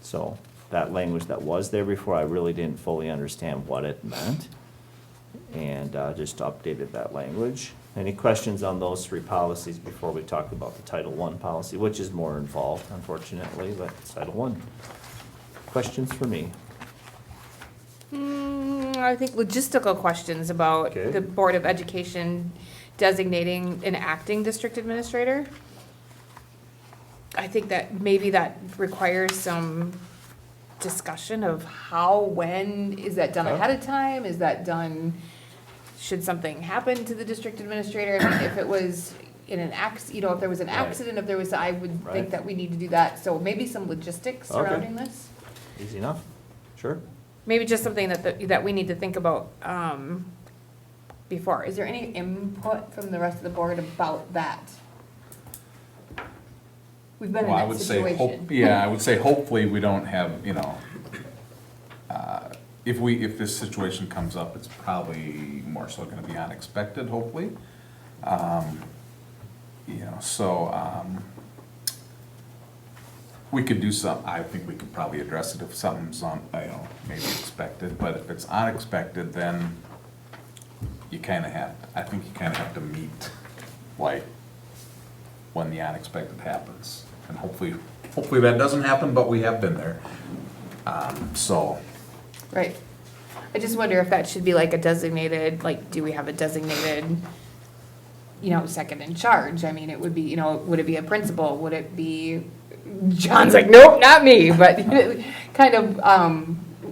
So that language that was there before, I really didn't fully understand what it meant, and just updated that language. Any questions on those three policies before we talk about the Title I policy, which is more involved, unfortunately, but it's Title I. Questions for me? I think logistical questions about Okay. the Board of Education designating an acting district administrator. I think that maybe that requires some discussion of how, when, is that done ahead of time? Is that done, should something happen to the district administrator? I mean, if it was in an if there was an accident, if there was, I would think Right. that we need to do that. So maybe some logistics Okay. surrounding this. Easy enough? Sure. Maybe just something that we need to think about, before. Is there any input from the rest of the board about that? We've been in Well, I that would say, situation. I would say hopefully we don't have, if this situation comes up, it's probably more so gonna be unexpected, hopefully. We could do I think we could probably address it if something's maybe expected, but if it's unexpected, then I think you kinda have to meet, like, when the unexpected happens. And hopefully that doesn't happen, but we have been there. Right. I just wonder if that should be like a designated, like, do we have a designated, second in charge? I mean, it would be, would it be a principal? Would it be, John's like, nope, not me, but kind of,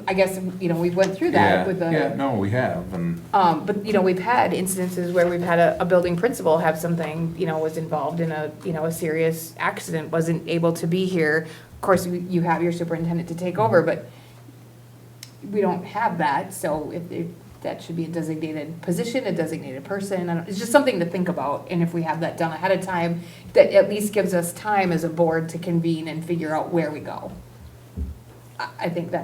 I guess, we went through that with the. Yeah, no, we have, and. But, we've had instances where we've had a building principal have something, was involved in a serious accident, wasn't able to be here. Of course, you have your superintendent to take over, but we don't have that, so if that should be a designated position, a designated person. It's just something to think about, and if we have that done ahead of time, that at least gives us time as a board to convene and figure out where we go. I think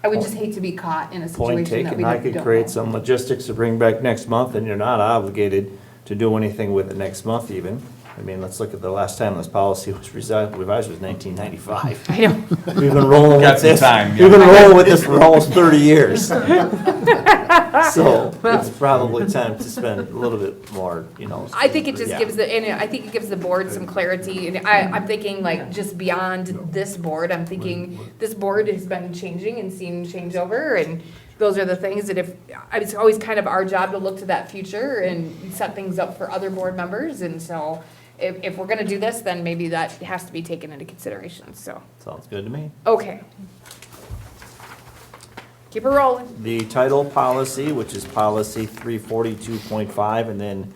I would just hate to be caught in a Point situation that we taken, I don't could know. create some logistics to bring back next month, and you're not obligated to do anything with it next month even. I mean, let's look at the last time this policy was revised was 1995. I know. We've been rolling Got with some this, time, yeah. we've been rolling with this for almost 30 years. So it's probably time to spend a little bit more, I think it just yeah. gives I think it gives the board some clarity, and I'm thinking like just beyond this board, I'm thinking this board has been changing and seen changeover, and those are the things that it's always kind of our job to look to that future and set things up for other board members, and so if we're gonna do this, then maybe that has to be taken into consideration, so, Sounds good to me. okay. Keep it rolling. The title policy, which is policy 342.5, and then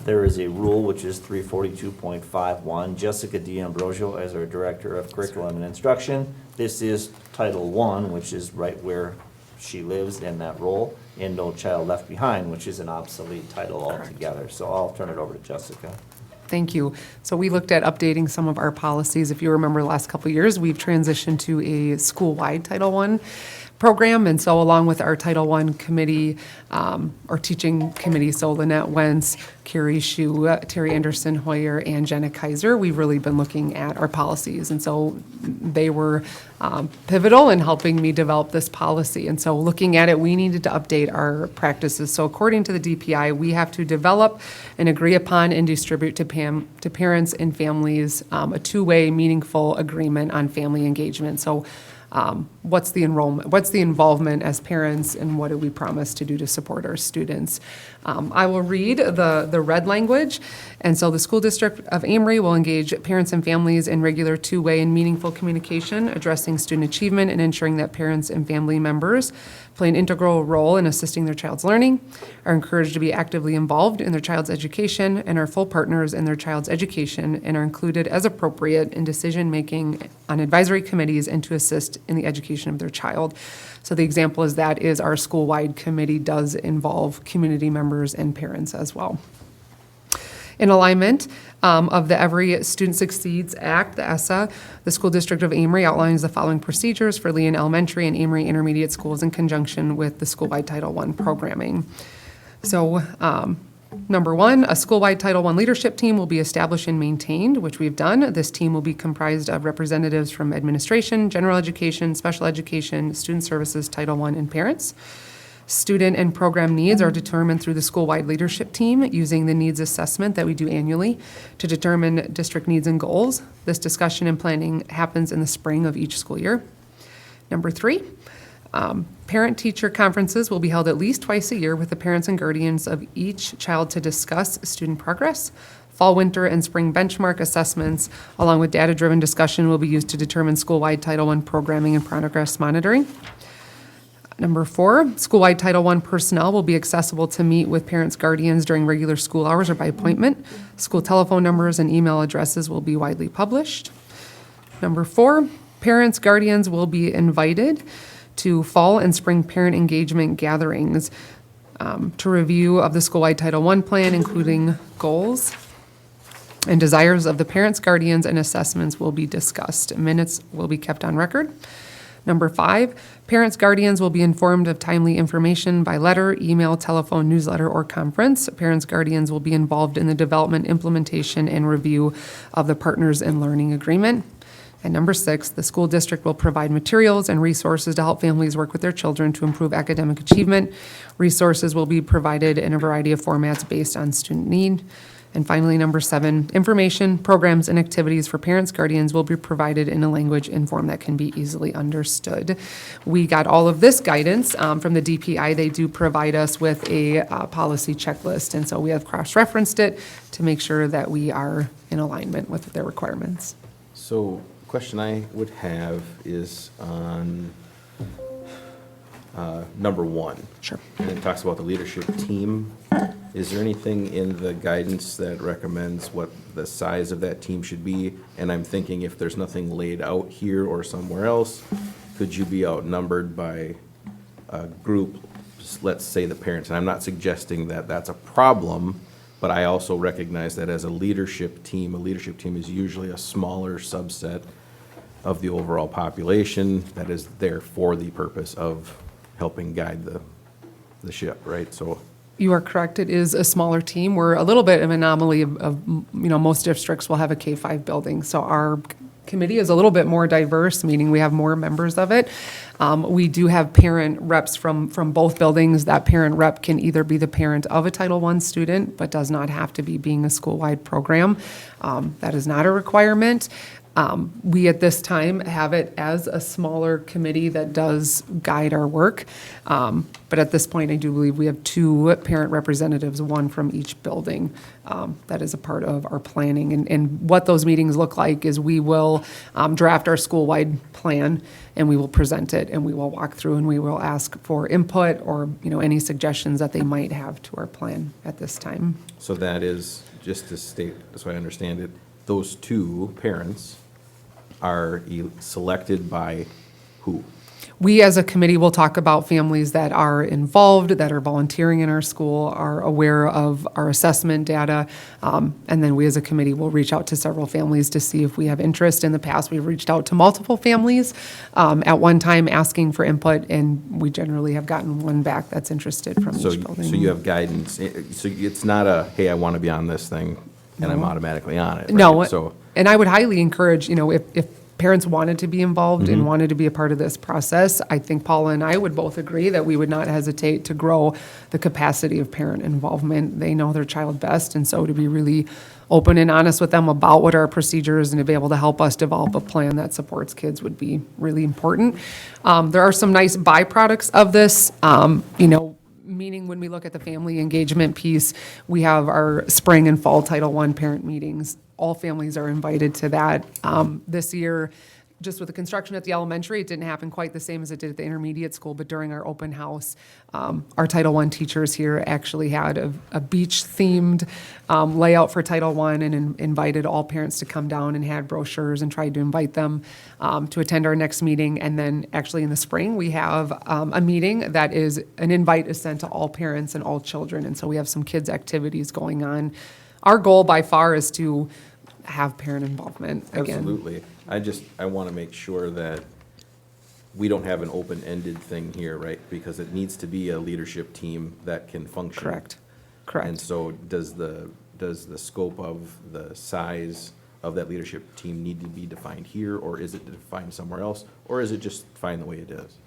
there is a rule which is 342.51. Jessica D'Ambrosio as our Director of Curriculum and Instruction this is Title I, which is right where she lives in that role, and No Child Left Behind, which is an obsolete title altogether. So I'll turn it over to Jessica. Thank you. So we looked at updating some of our policies. If you remember the last couple of years, we've transitioned to a school-wide Title I program. And so along with our Title I committee, or teaching committee, so Lynette Wentz, Carrie Shu, Terry Anderson Hoyer, and Jenna Kaiser, we've really been looking at our policies. And so they were pivotal in helping me develop this policy. And so looking at it, we needed to update our practices. So according to the DPI, we have to develop and agree upon and distribute to parents and families a two-way meaningful agreement on family engagement. So what's the enrollment, what's the involvement as parents, and what do we promise to do to support our students? I will read the red language. And so the school district of Amery will engage parents and families in regular two-way and meaningful communication, addressing student achievement and ensuring that parents and family members play an integral role in assisting their child's learning, are encouraged to be actively involved in their child's education, and are full partners in their child's education, and are included as appropriate in decision-making on advisory committees and to assist in the education of their child. So the example is that is our school-wide committee does involve community members and parents as well. In alignment of the Every Student Succeeds Act, the ESSA, the School District of Amery outlines the following procedures for Leon Elementary and Amery Intermediate Schools in conjunction with the school-wide Title I programming. So, number one, a school-wide Title I leadership team will be established and maintained, which we've done. This team will be comprised of representatives from administration, general education, special education, student services, Title I, and parents. Student and program needs are determined through the school-wide leadership team using the needs assessment that we do annually to determine district needs and goals. This discussion and planning happens in the spring of each school year. Number three, parent-teacher conferences will be held at least twice a year with the parents and guardians of each child to discuss student progress. Fall, winter, and spring benchmark assessments, along with data-driven discussion, will be used to determine school-wide Title I programming and progress monitoring. Number four, school-wide Title I personnel will be accessible to meet with parents, guardians during regular school hours or by appointment. School telephone numbers and email addresses will be widely published. Number four, parents, guardians will be invited to fall and spring parent engagement gatherings to review of the school-wide Title I plan, including goals and desires of the parents, guardians, and assessments will be discussed. Minutes will be kept on record. Number five, parents, guardians will be informed of timely information by letter, email, telephone, newsletter, or conference. Parents, guardians will be involved in the development, implementation, and review of the Partners in Learning Agreement. And number six, the school district will provide materials and resources to help families work with their children to improve academic achievement. Resources will be provided in a variety of formats based on student need. And finally, number seven, information, programs, and activities for parents, guardians will be provided in a language and form that can be easily understood. We got all of this guidance from the DPI. They do provide us with a policy checklist, and so we have cross-referenced it to make sure that we are in alignment with their requirements. So, question I would have is on number one. Sure. And it talks about the leadership team. Is there anything in the guidance that recommends what the size of that team should be? And I'm thinking if there's nothing laid out here or somewhere else, could you be outnumbered by a group, let's say the parents? And I'm not suggesting that that's a problem, but I also recognize that as a leadership team is usually a smaller subset of the overall population that is there for the purpose of helping guide the ship, right? So You are correct. It is a smaller team. We're a little bit of an anomaly of most districts will have a K-5 building. So our committee is a little bit more diverse, meaning we have more members of it. We do have parent reps from both buildings. That parent rep can either be the parent of a Title I student, but does not have to be being a school-wide program. That is not a requirement. We, at this time, have it as a smaller committee that does guide our work. But at this point, I do believe we have two parent representatives, one from each building. That is a part of our planning. And what those meetings look like is we will draft our school-wide plan, and we will present it, and we will walk through, and we will ask for input or, any suggestions that they might have to our plan at this time. So that is, just to state, so I understand it, those two parents are selected by who? We, as a committee, will talk about families that are involved, that are volunteering in our school, are aware of our assessment data, and then we, as a committee, will reach out to several families to see if we have interest. In the past, we've reached out to multiple families at one time asking for input, and we generally have gotten one back that's interested from So, each building. so you have guidance, so it's not a, hey, I want to be on this thing, and I'm automatically on it, right? No, So, and I would highly encourage, if parents wanted to be involved and wanted to be a part of this process, I think Paula and I would both agree that we would not hesitate to grow the capacity of parent involvement. They know their child best, and so to be really open and honest with them about what our procedures and to be able to help us develop a plan that supports kids would be really important. There are some nice byproducts of this, meaning when we look at the family engagement piece, we have our spring and fall Title I parent meetings. All families are invited to that. This year, just with the construction at the elementary, it didn't happen quite the same as it did at the intermediate school, but during our open house, our Title I teachers here actually had a beach-themed layout for Title I and invited all parents to come down and had brochures and tried to invite them to attend our next meeting. And then actually in the spring, we have a meeting that is, an invite is sent to all parents and all children. And so we have some kids' activities going on. Our goal by far is to have parent involvement again. absolutely. I want to make sure that we don't have an open-ended thing here, right? Because it needs to be a leadership team that can function. Correct. And so does the scope of the size of that leadership team need to be defined here, or is it defined somewhere else? Or is it just fine the way it is?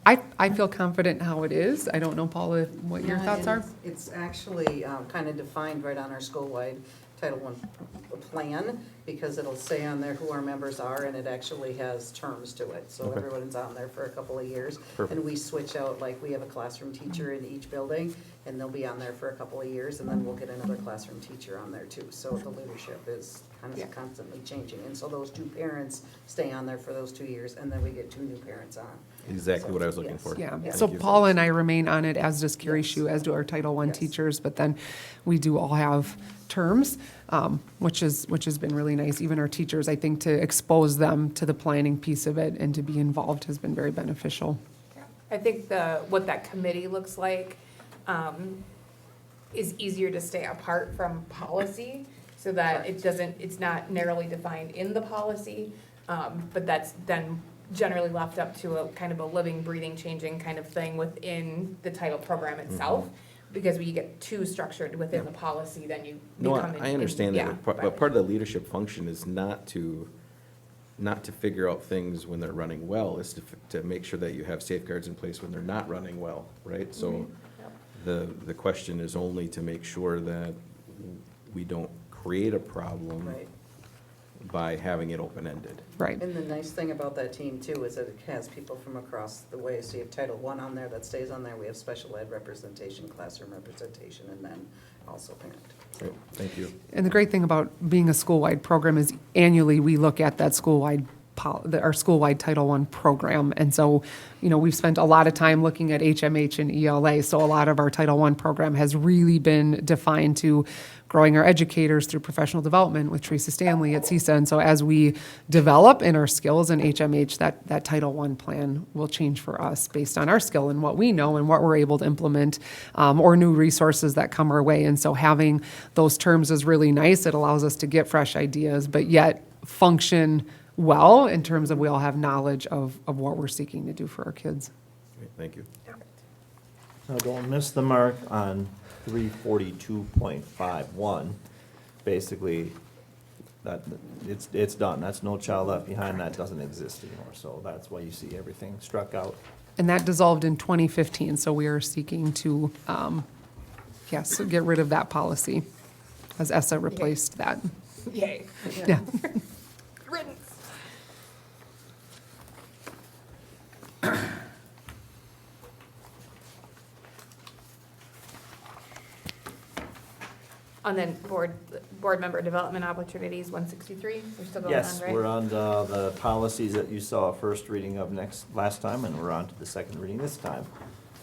I feel confident how it is. I don't know, Paula, what your Yeah, thoughts and are? It's actually kind of defined right on our school-wide Title I plan, because it'll say on there who our members are, and it actually has terms to it. So Okay. everyone's on there for a couple of years. Perfect. And we switch out, like, we have a classroom teacher in each building, and they'll be on there for a couple of years, and then we'll get another classroom teacher on there too. So the leadership is kind Yeah. of constantly changing. And so those two parents stay on there for those 2 years, and then we get two new parents on. Exactly So, what I was looking yes. for. Yeah, Thank so you. Paula and I remain on it, as does Carrie Yes. Shu, as do our Title I Yes. teachers, but then we do all have terms, which has been really nice. Even our teachers, I think, to expose them to the planning piece of it and to be involved has been very beneficial. I think what that committee looks like is easier to stay apart from policy, so that it's not narrowly defined in the policy, but that's then generally left up to a kind of a living, breathing, changing kind of thing within the title program itself. Because when you get too structured within the policy, then you No, become. I understand yeah, that, but part of the leadership function is not to figure out things when they're running well, is to make sure that you have safeguards in place when they're not running well, right? So the question is only to make sure that we don't create a problem Right. by having it open-ended. Right. And the nice thing about that team too is that it has people from across the way. So you have Title I on there that stays on there. We have special ed representation, classroom representation, and then also parent. Great, thank you. And the great thing about being a school-wide program is annually we look at that school-wide, our school-wide Title I program. And so, we've spent a lot of time looking at HMH and ELA. So a lot of our Title I program has really been defined to growing our educators through professional development with Teresa Stanley at CISA. And so as we develop in our skills in HMH, that Title I plan will change for us based on our skill and what we know and what we're able to implement, or new resources that come our way. And so having those terms is really nice. It allows us to get fresh ideas, but yet function well in terms of we all have knowledge of what we're seeking to do for our kids. Great, thank you. So don't miss the mark on 342.51. Basically, it's done. That's no child left behind. That doesn't exist anymore. So that's why you see everything struck out. And that dissolved in 2015, so we are seeking to, get rid of that policy as ESSA replaced that. Yay. Yeah. Riddance. And then board member development opportunities, 163, we're still going on, right? Yes, we're on the policies that you saw a first reading of last time, and we're on to the second reading this time.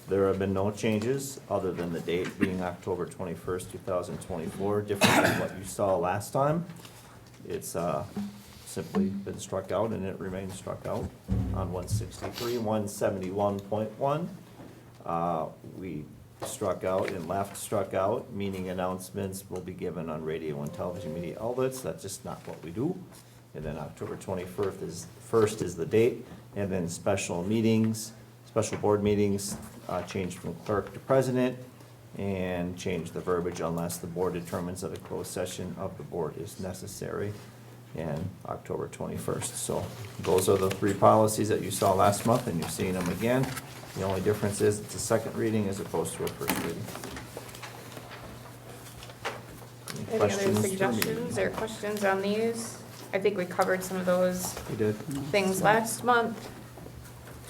There have been no changes, other than the date being October 21st, 2024, different than what you saw last time. It's simply been struck out, and it remains struck out on 163. 171.1, we struck out and left struck out, meaning announcements will be given on radio and television media outlets. That's just not what we do. And then October 21st is the date, and then special meetings, special board meetings, changed from clerk to president, and change the verbiage unless the board determines that a closed session of the board is necessary, and October 21st. So those are the three policies that you saw last month, and you're seeing them again. The only difference is it's a second reading as opposed to a first reading. Any other Questions for me? suggestions or questions on these? I think we covered some of those We did. things last month.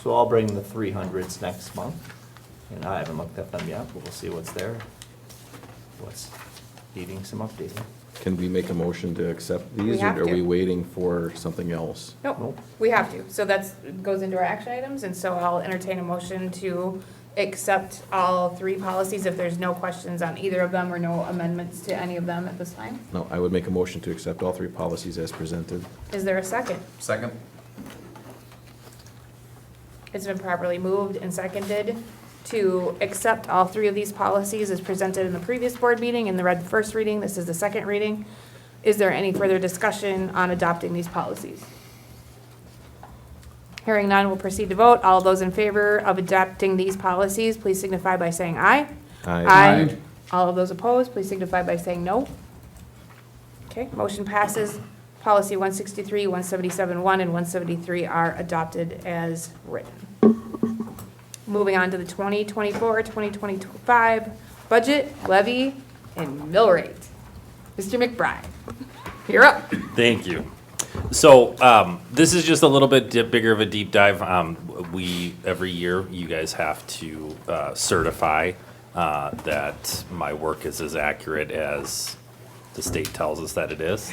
So I'll bring the 300s next month, and I haven't looked at them yet, but we'll see what's there. What's needing some updating. Can we make a motion to accept these, have or are to. we waiting for something else? Nope, Nope. we have to. So that's, goes into our action items, and so I'll entertain a motion to accept all three policies if there's no questions on either of them or no amendments to any of them at this time. No, I would make a motion to accept all three policies as presented. Is there a second? Second? It's been properly moved and seconded to accept all three of these policies as presented in the previous board meeting and the read first reading. This is the second reading. Is there any further discussion on adopting these policies? Hearing none, we'll proceed to vote. All those in favor of adopting these policies, please signify by saying aye. Aye. All of those opposed, please signify by saying no. Okay, motion passes. Policy 163, 177-1, and 173 are adopted as written. Moving on to the 2024-2025 budget, levy, and mill rate. Mr. McBride, you're up. Thank you. So, this is just a little bit bigger of a deep dive. Every year, you guys have to certify that my work is as accurate as the state tells us that it is.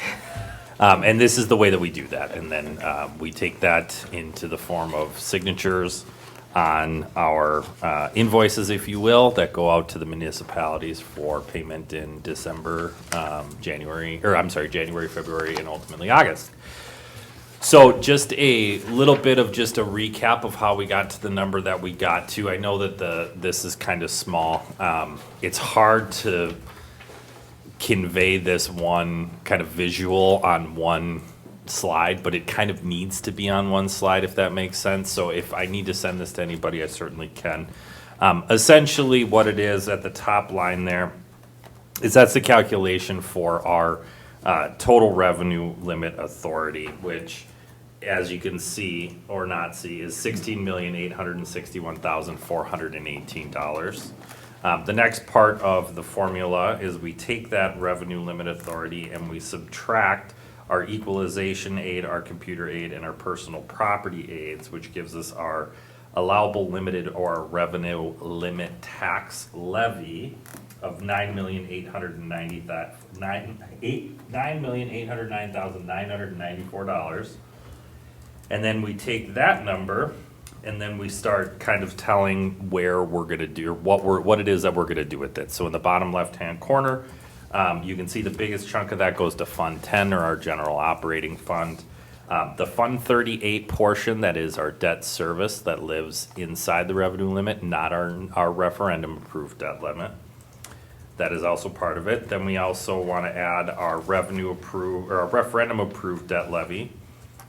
And this is the way that we do that. And then we take that into the form of signatures on our invoices, if you will, that go out to the municipalities for payment in January, February, and ultimately August. So just a little bit of just a recap of how we got to the number that we got to. I know that this is kind of small. It's hard to convey this one kind of visual on one slide, but it kind of needs to be on one slide, if that makes sense. So if I need to send this to anybody, I certainly can. Essentially what it is at the top line there is that's the calculation for our total revenue limit authority, which, as you can see or not see, is $16,861,418. The next part of the formula is we take that revenue limit authority and we subtract our equalization aid, our computer aid, and our personal property aids, which gives us our allowable limited or revenue limit tax levy of $9,809,994. And then we take that number and then we start kind of telling where we're gonna do, what it is that we're gonna do with it. So in the bottom left-hand corner, you can see the biggest chunk of that goes to Fund 10, or our general operating fund. The Fund 38 portion, that is our debt service that lives inside the revenue limit, not our referendum-approved debt limit. That is also part of it. Then we also want to add our referendum-approved debt levy,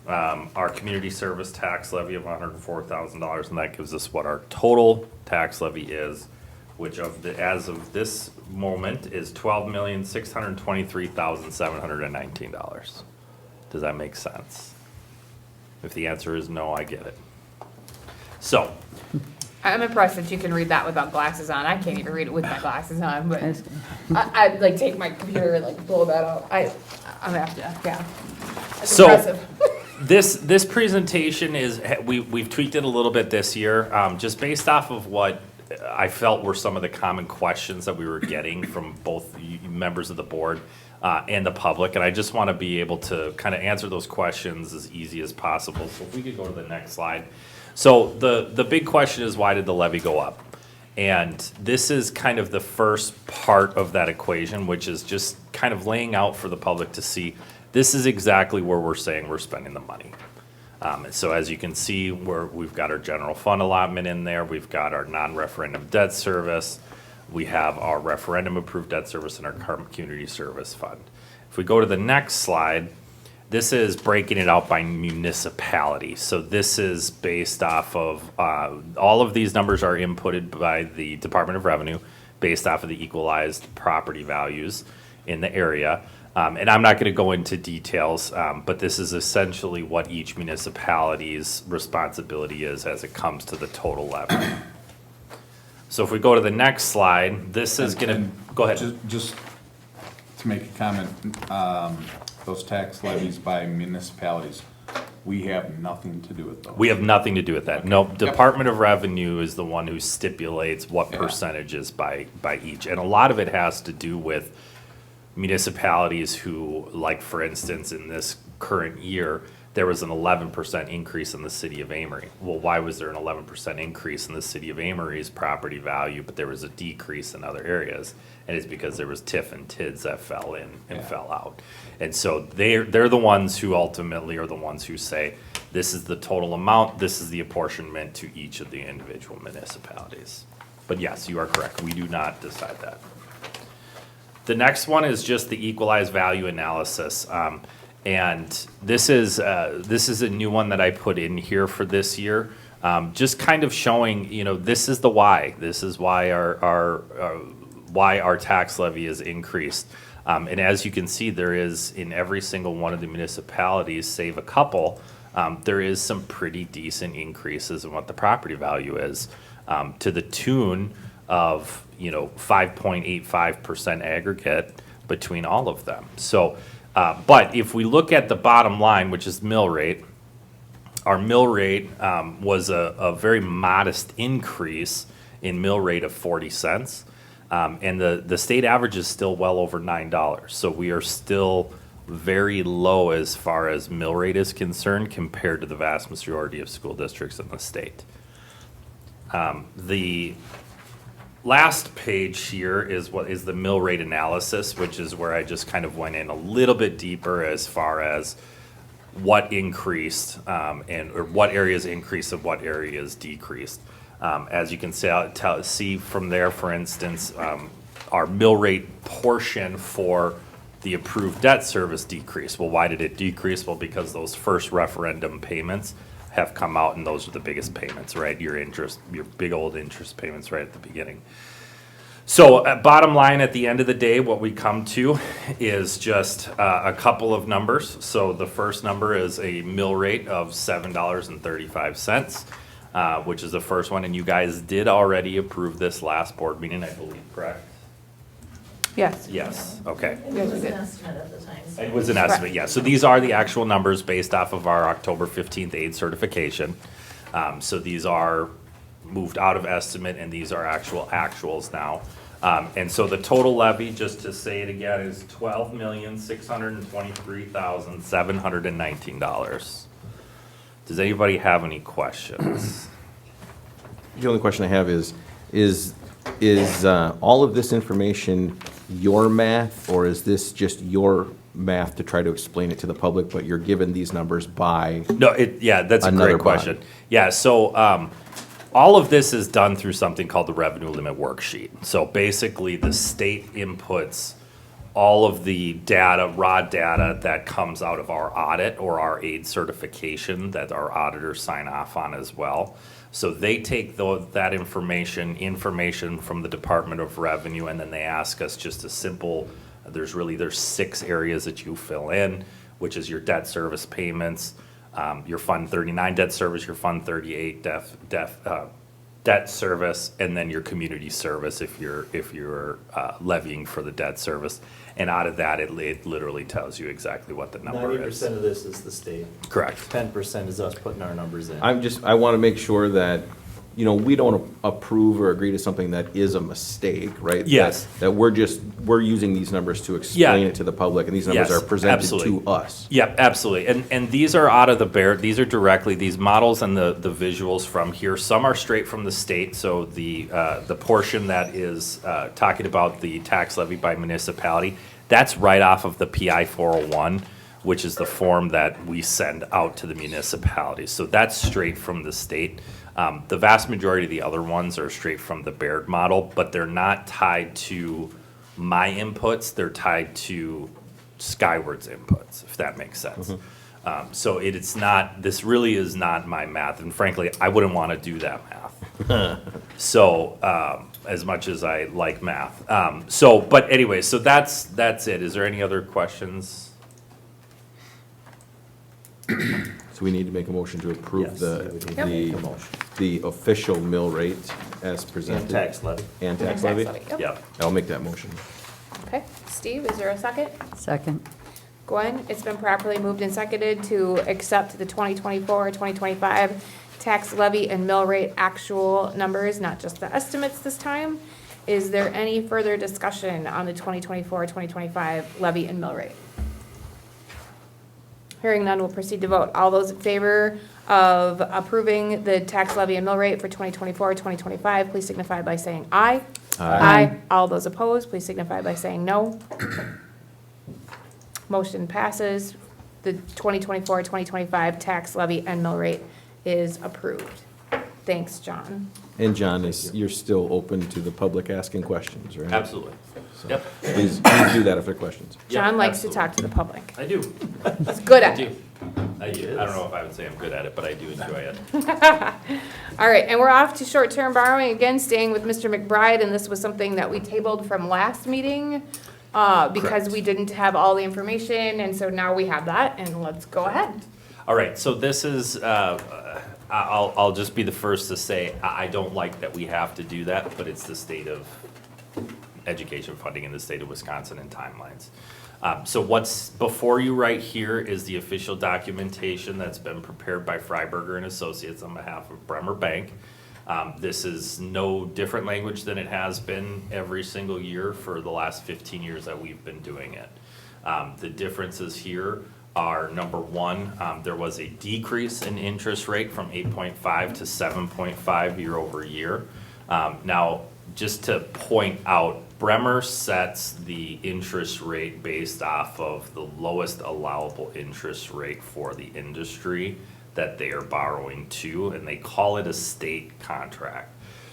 our community service tax levy of $104,000, and that gives us what our total tax levy is, which as of this moment is $12,623,719. Does that make sense? If the answer is no, I get it. So, I'm impressed that you can read that without glasses on. I can't even read it with my glasses on, but I'd like take my computer and like blow that out. I'm gonna have to, yeah. That's So- impressive. This presentation is, we've tweaked it a little bit this year, just based off of what I felt were some of the common questions that we were getting from both members of the board and the public, and I just want to be able to kind of answer those questions as easy as possible. So if we could go to the next slide. So the big question is, why did the levy go up? And this is kind of the first part of that equation, which is just kind of laying out for the public to see this is exactly where we're saying we're spending the money. And so as you can see, we've got our general fund allotment in there, we've got our non-referendum debt service, we have our referendum approved debt service and our community service fund. If we go to the next slide, this is breaking it out by municipality. So this is based off of, all of these numbers are inputted by the Department of Revenue based off of the equalized property values in the area. And I'm not going to go into details, but this is essentially what each municipality's responsibility is as it comes to the total levy. So if we go to the next slide, this is going to, go ahead. Just to make a comment, those tax levies by municipalities, we have nothing to do with those. We have nothing to do with that. No, Department of Revenue is the one who stipulates what Yeah. percentages by each. And a lot of it has to do with municipalities who, like, for instance, in this current year, there was an 11% increase in the city of Amery. Well, why was there an 11% increase in the city of Amery's property value, but there was a decrease in other areas? And it's because there was TIF and TIDs that fell in and fell out. And so they're the ones who ultimately are the ones who say, this is the total amount, this is the apportionment to each of the individual municipalities. But yes, you are correct, we do not decide that. The next one is just the equalized value analysis. And this is a new one that I put in here for this year. Just kind of showing, this is the why. This is why our tax levy is increased. And as you can see, there is in every single one of the municipalities, save a couple, there is some pretty decent increases in what the property value is, to the tune of 5.85% aggregate between all of them. So, but if we look at the bottom line, which is mill rate, our mill rate was a very modest increase in mill rate of 40 cents. And the state average is still well over $9. So we are still very low as far as mill rate is concerned compared to the vast majority of school districts in the state. The last page here is what is the mill rate analysis, which is where I just kind of went in a little bit deeper as far as what increased or what areas increased and what areas decreased. As you can see from there, for instance, our mill rate portion for the approved debt service decreased. Well, why did it decrease? Well, because those first referendum payments have come out, and those are the biggest payments, right? Your big old interest payments right at the beginning. So bottom line, at the end of the day, what we come to is just a couple of numbers. So the first number is a mill rate of $7.35, which is the first one. And you guys did already approve this last board meeting, I believe, correct? Yes. Yes, okay. It was an estimate at the time. It was an estimate, yeah. So these are the actual numbers based off of our October 15th aid certification. So these are moved out of estimate, and these are actuals now. And so the total levy, just to say it again, is $12,623,719. Does anybody have any questions? The only question I have is all of this information your math, or is this just your math to try to explain it to the public, but you're given these numbers by? No, yeah, that's a Another great question. Yeah, so all of this is done through something called the revenue limit worksheet. So basically, the state inputs all of the data, raw data that comes out of our audit or our aid certification that our auditors sign off on as well. So they take that information from the Department of Revenue, and then they ask us just a simple, there's 6 areas that you fill in, which is your debt service payments, your Fund 39 debt service, your Fund 38 debt service, and then your community service if you're levying for the debt service. And out of that, it literally tells you exactly what the number is. 90% of this is the state. Correct. 10% is us putting our numbers in. I want to make sure that, we don't approve or agree to something that is a mistake, right? Yes. That we're using these numbers to explain it to the public, and these numbers Yes, are presented absolutely. to us. Yep, absolutely. And these are out of these are directly, these models and the visuals from here. Some are straight from the state, so the portion that is talking about the tax levy by municipality, that's right off of the PI 401 which is the form that we send out to the municipalities. So that's straight from the state. The vast majority of the other ones are straight from the Baird model, but they're not tied to my inputs, they're tied to Skyward's inputs, if that makes sense. So it's not, this really is not my math, and frankly, I wouldn't want to do that math. So, as much as I like math. But anyway, so that's it. Is there any other questions? So we need to make a motion to approve Yes, the, we need to make a motion. the official mill rate as presented. And tax levy. And tax Tax levy? levy, yep. Yep. I'll make that motion. Okay, Steve, is there a second? Second. Gwen, it's been properly moved and seconded to accept the 2024, 2025 tax levy and mill rate actual numbers, not just the estimates this time. Is there any further discussion on the 2024, 2025 levy and mill rate? Hearing none, we'll proceed to vote. All those in favor of approving the tax levy and mill rate for 2024, 2025, please signify by saying aye. Aye. All those opposed, please signify by saying no. Motion passes. The 2024, 2025 tax levy and mill rate is approved. Thanks, John. And John, you're still open to the public asking questions, right? Absolutely. So Yep. Please do that if there are questions. Yeah, John likes to absolutely. talk to the public. I do. He's good I at do. it. I do. I don't know if I would say I'm good at it, but I do enjoy it. All right, and we're off to short-term borrowing, again, staying with Mr. McBride, and this was something that we tabled from last meeting because Correct. we didn't have all the information, and so now we have that, and let's go ahead. All right, so this is, I'll just be the first to say, I don't like that we have to do that, but it's the state of education funding in the state of Wisconsin and timelines. So what's before you right here is the official documentation that's been prepared by Freiberger and Associates on behalf of Bremer Bank. This is no different language than it has been every single year for the last 15 years that we've been doing it. The differences here are, number one, there was a decrease in interest rate from 8.5 to 7.5 year over year. Now, just to point out, Bremer sets the interest rate based off of the lowest allowable interest rate for the industry that they are borrowing to, and they call it a state contract.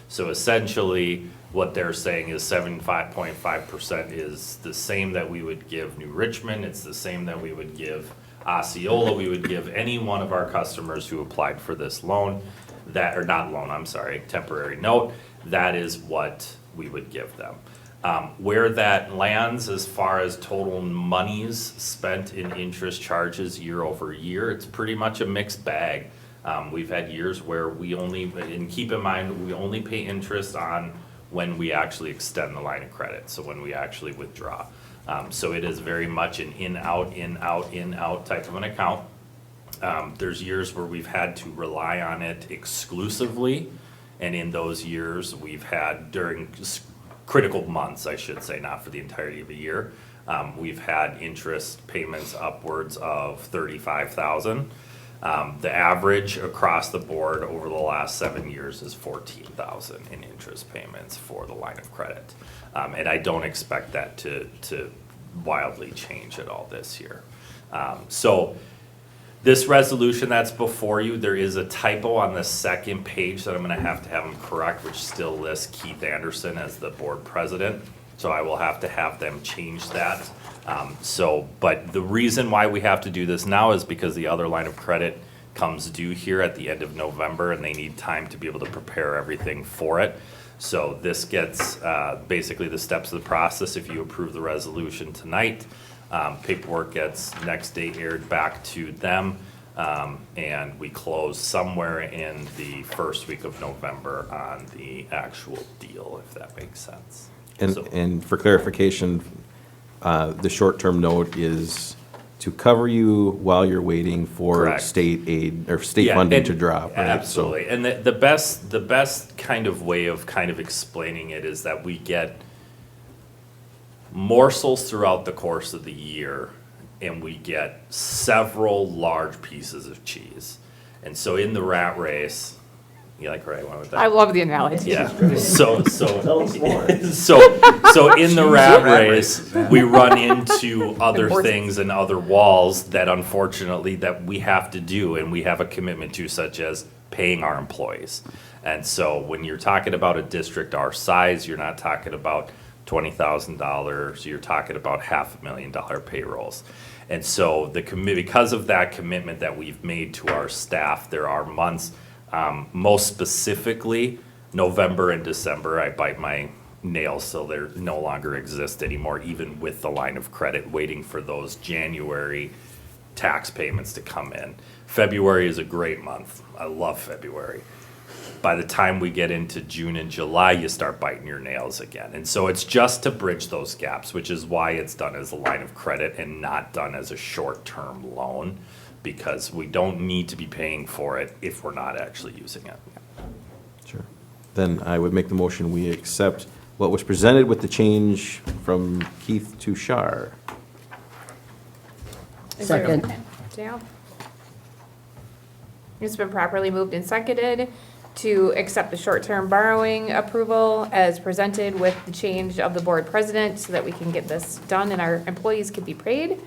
So essentially, what they're saying is 75.5% is the same that we would give New Richmond, it's the same that we would give Osceola, we would give any one of our customers who applied for this loan, that, or not loan, I'm sorry, temporary note, that is what we would give them. Where that lands as far as total monies spent in interest charges year over year, it's pretty much a mixed bag. We've had years where we only, and keep in mind, we only pay interest on when we actually extend the line of credit, so when we actually withdraw. So it is very much an in-out, in-out, in-out type of an account. There's years where we've had to rely on it exclusively, and in those years, we've had during critical months, I should say, not for the entirety of a year, we've had interest payments upwards of $35,000. The average across the board over the last 7 years is $14,000 in interest payments for the line of credit. And I don't expect that to wildly change at all this year. So this resolution that's before you, there is a typo on the second page that I'm gonna have to have them correct, which still lists Keith Anderson as the board president. So I will have to have them change that. But the reason why we have to do this now is because the other line of credit comes due here at the end of November, and they need time to be able to prepare everything for it. So this gets basically the steps of the process. If you approve the resolution tonight, paperwork gets next day aired back to them, and we close somewhere in the first week of November on the actual deal, if that makes sense. So- And for clarification, the short-term note is to cover you while you're waiting for Correct. state aid or state Yeah, funding and- to drop, right? So- Absolutely, and the best kind of way of kind of explaining it is that we get morsels throughout the course of the year, and we get several large pieces of cheese. And so in the rat race, You like where I went with that? I love the analogy. Yeah, so Tell us more. so in the rat race, we run into other things and other walls that unfortunately that we have to do and we have a commitment to, such as paying our employees. And so when you're talking about a district our size, you're not talking about $20,000, you're talking about $500,000 payrolls. And so because of that commitment that we've made to our staff, there are months, most specifically, November and December, I bite my nails so they no longer exist anymore, even with the line of credit, waiting for those January tax payments to come in. February is a great month. I love February. By the time we get into June and July, you start biting your nails again. And so it's just to bridge those gaps, which is why it's done as a line of credit and not done as a short-term loan, because we don't need to be paying for it if we're not actually using it. Sure. Then I would make the motion, we accept what was presented with the change from Keith to Shar. Is there a- Second. Dale? It's been properly moved and seconded to accept the short-term borrowing approval as presented with the change of the board president so that we can get this done and our employees can be paid.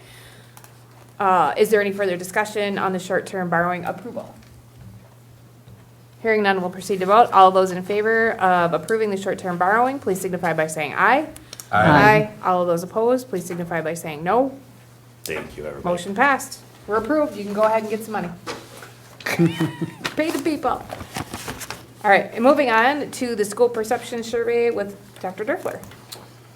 Is there any further discussion on the short-term borrowing approval? Hearing none, we'll proceed to vote. All those in favor of approving the short-term borrowing, please signify by saying aye. Aye. All of those opposed, please signify by saying no. Thank you, everybody. Motion passed. We're approved. You can go ahead and get some money. Pay the people. All right, and moving on to the school perception survey with Dr. Durfler.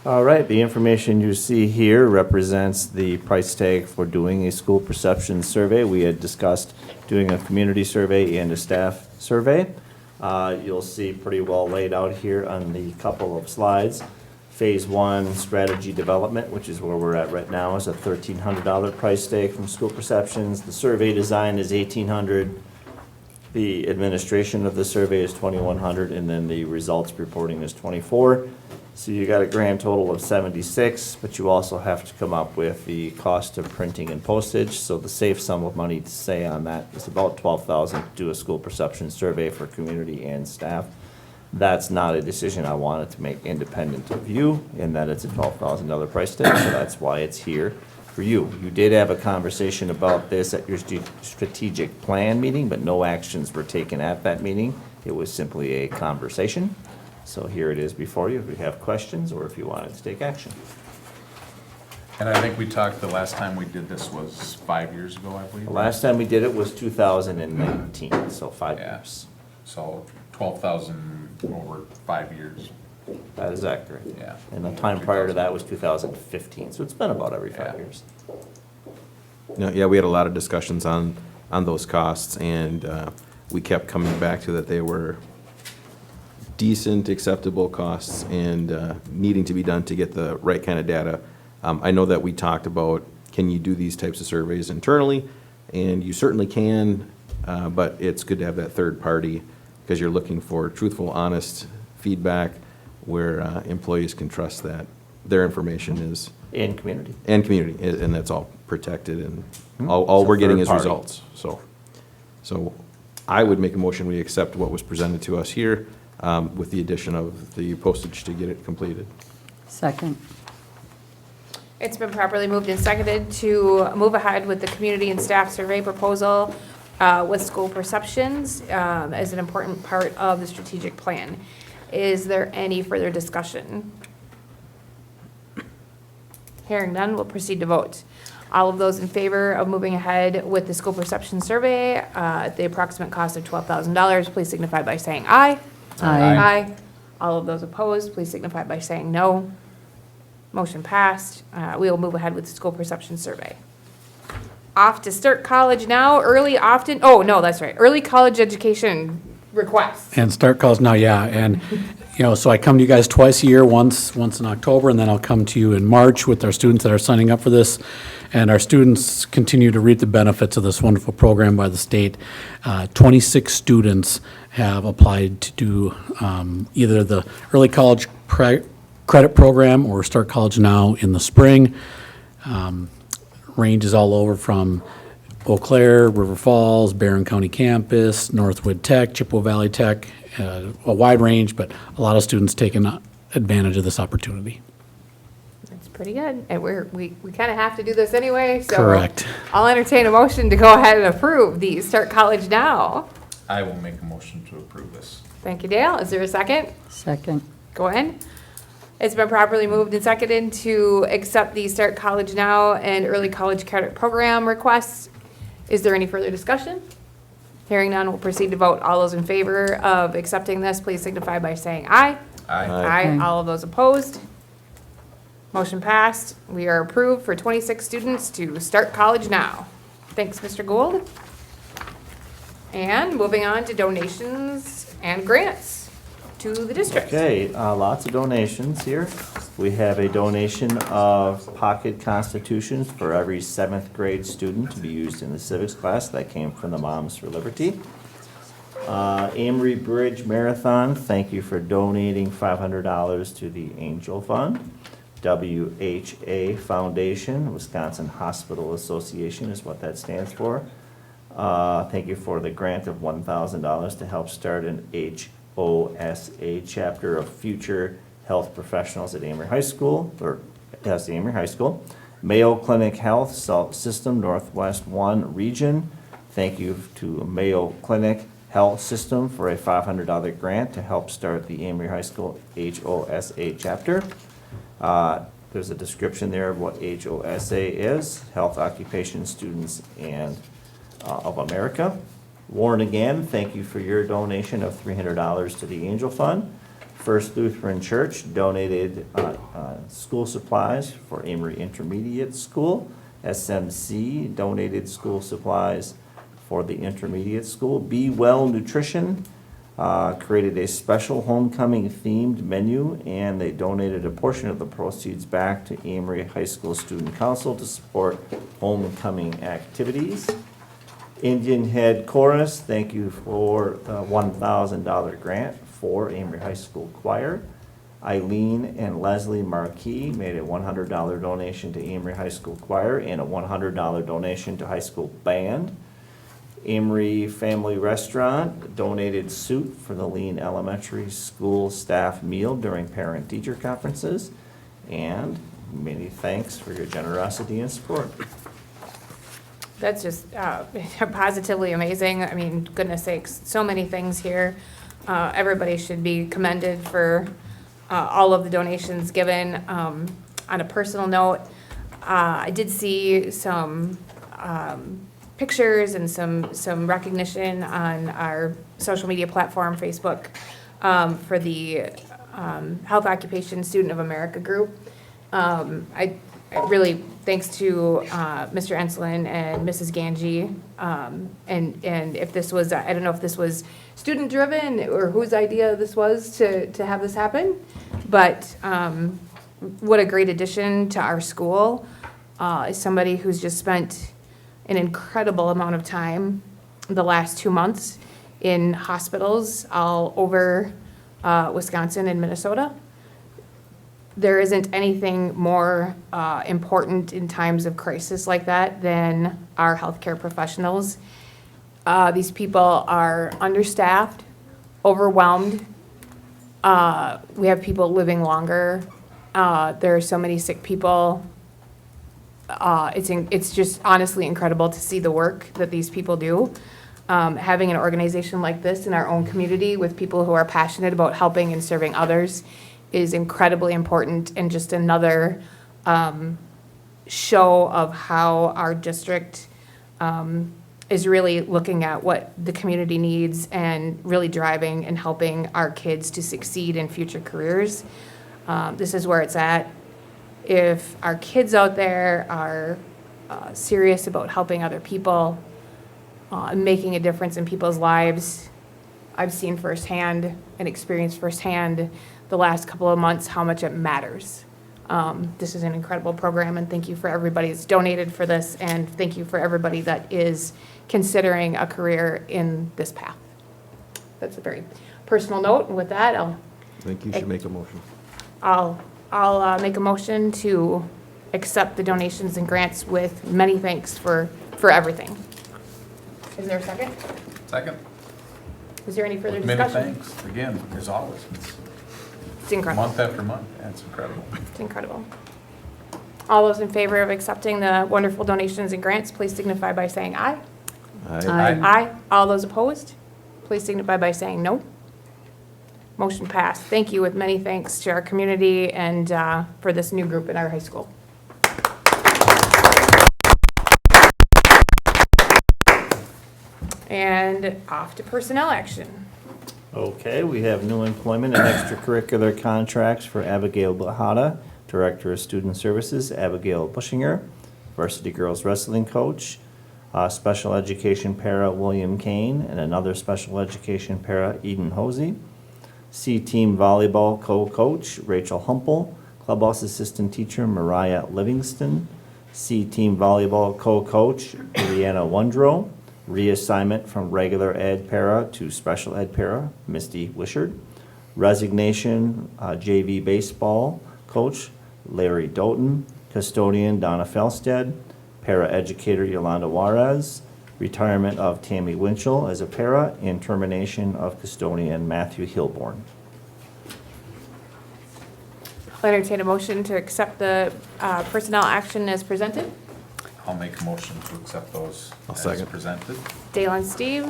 All right, the information you see here represents the price tag for doing a school perception survey. We had discussed doing a community survey and a staff survey. You'll see pretty well laid out here on the couple of slides. Phase 1 strategy development, which is where we're at right now, is a $1,300 price tag from school perceptions. The survey design is $1,800. The administration of the survey is $2,100, and then the results reporting is $24. So you got a grand total of $76, but you also have to come up with the cost of printing and postage. So the safe sum of money to say on that is about $12,000 to do a school perception survey for community and staff. That's not a decision I wanted to make independent of you, in that it's a $12,000 price tag, so that's why it's here for you. You did have a conversation about this at your strategic plan meeting, but no actions were taken at that meeting. It was simply a conversation. So here it is before you, if you have questions or if you wanted to take action. And I think we talked, the last time we did this was 5 years ago, I believe. The last time we did it was 2019, so 5 Yeah. years. So 12,000 over 5 years. That is accurate. Yeah. And the time prior to that was 2015, so it's been about every 5 Yeah. years. No, yeah, we had a lot of discussions on those costs, and we kept coming back to that they were decent, acceptable costs, and needing to be done to get the right kind of data. I know that we talked about, can you do these types of surveys internally? And you certainly can, but it's good to have that third party, because you're looking for truthful, honest feedback where employees can trust that their information is. And community. And community, and that's all protected, and all we're getting is third party. results, so I would make a motion, we accept what was presented to us here, with the addition of the postage to get it completed. Second. It's been properly moved and seconded to move ahead with the community and staff survey proposal with school perceptions as an important part of the strategic plan. Is there any further discussion? Hearing none, we'll proceed to vote. All of those in favor of moving ahead with the school perception survey at the approximate cost of $12,000, please signify by saying aye. Aye. All of those opposed, please signify by saying no. Motion passed. We will move ahead with the school perception survey. Off to start college now, early college education requests. And start calls now, yeah, and, so I come to you guys twice a year, once in October, and then I'll come to you in March with our students that are signing up for this. And our students continue to reap the benefits of this wonderful program by the state. 26 students have applied to do either the early college credit program or Start College Now in the spring. Ranges all over from Eau Claire, River Falls, Barron County Campus, Northwood Tech, Chippewa Valley Tech, a wide range, but a lot of students taking advantage of this opportunity. That's pretty good. And we kind of have to do this anyway, so. Correct. I'll entertain a motion to go ahead and approve the Start College Now. I will make a motion to approve this. Thank you, Dale. Is there a second? Second. Gwen? It's been properly moved and seconded to accept the Start College Now and Early College Credit Program requests. Is there any further discussion? Hearing none, we'll proceed to vote. All those in favor of accepting this, please signify by saying aye. Aye. Aye. All of those opposed? Motion passed. We are approved for 26 students to start college now. Thanks, Mr. Gould. And moving on to donations and grants to the district. Okay, lots of donations here. We have a donation of pocket constitutions for every 7th grade student to be used in the civics class. That came from the Moms for Liberty. Amery Bridge Marathon, thank you for donating $500 to the Angel Fund. WHA Foundation, Wisconsin Hospital Association is what that stands for. Thank you for the grant of $1,000 to help start an HOSA chapter of future health professionals at Amery High School, or yes, Amery High School. Mayo Clinic Health System Northwest 1 Region. Thank you to Mayo Clinic Health System for a $500 grant to help start the Amery High School HOSA chapter. There's a description there of what HOSA is, Health Occupation Students and of America. Warren again, thank you for your donation of $300 to the Angel Fund. First Lutheran Church donated school supplies for Amery Intermediate School. SMC donated school supplies for the intermediate school. Be Well Nutrition created a special homecoming themed menu, and they donated a portion of the proceeds back to Amery High School Student Council to support homecoming activities. Indian Head Chorus, thank you for the $1,000 grant for Amery High School Choir. Eileen and Leslie Marquis made a $100 donation to Amery High School Choir and a $100 donation to high school band. Amery Family Restaurant donated soup for the Lean Elementary School staff meal during parent-teacher conferences. And many thanks for your generosity and support. That's just positively amazing. I mean, goodness sakes, so many things here. Everybody should be commended for all of the donations given. On a personal note, I did see some pictures and some recognition on our social media platform, Facebook, for the Health Occupation Student of America group. I really, thanks to Mr. Enslin and Mrs. Ganji, and if this was, I don't know if this was student-driven or whose idea this was to have this happen, but what a great addition to our school. As somebody who's just spent an incredible amount of time the last 2 months in hospitals all over Wisconsin and Minnesota. There isn't anything more important in times of crisis like that than our healthcare professionals. These people are understaffed, overwhelmed. We have people living longer. There are so many sick people. It's just honestly incredible to see the work that these people do. Having an organization like this in our own community with people who are passionate about helping and serving others is incredibly important, and just another show of how our district is really looking at what the community needs and really driving and helping our kids to succeed in future careers. This is where it's at. If our kids out there are serious about helping other people, making a difference in people's lives, I've seen firsthand and experienced firsthand the last couple of months how much it matters. This is an incredible program, and thank you for everybody that's donated for this, and thank you for everybody that is considering a career in this path. That's a very personal note, and with that, I think you should make a motion. I'll make a motion to accept the donations and grants with many thanks for everything. Is there a second? Second. Is there any further Many discussion? thanks, again, as always. It's incredible. Month after month, that's incredible. It's incredible. All those in favor of accepting the wonderful donations and grants, please signify by saying aye. Aye. Aye. All those opposed, please signify by saying no. Motion passed. Thank you, with many thanks to our community and for this new group in our high school. And off to personnel action. Okay, we have new employment and extracurricular contracts for Abigail Bahada, Director of Student Services, Abigail Bushinger, Varsity Girls Wrestling Coach, Special Education Para William Kane, and another Special Education Para Eden Hosey, C-Team Volleyball Co-Coach Rachel Humple, Clubhouse Assistant Teacher Mariah Livingston, C-Team Volleyball Co-Coach Leanna Wondrow, reassignment from regular ed para to special ed para, Misty Wishard. Resignation, JV baseball coach, Larry Doughton. Custodian, Donna Felstead. Para educator, Yolanda Juarez. Retirement of Tammy Winchell as a para, and termination of custodian Matthew Hilborn. I'll entertain a motion to accept the personnel action as presented. I'll make a motion to accept those I'll as second. presented. Dale and Steve,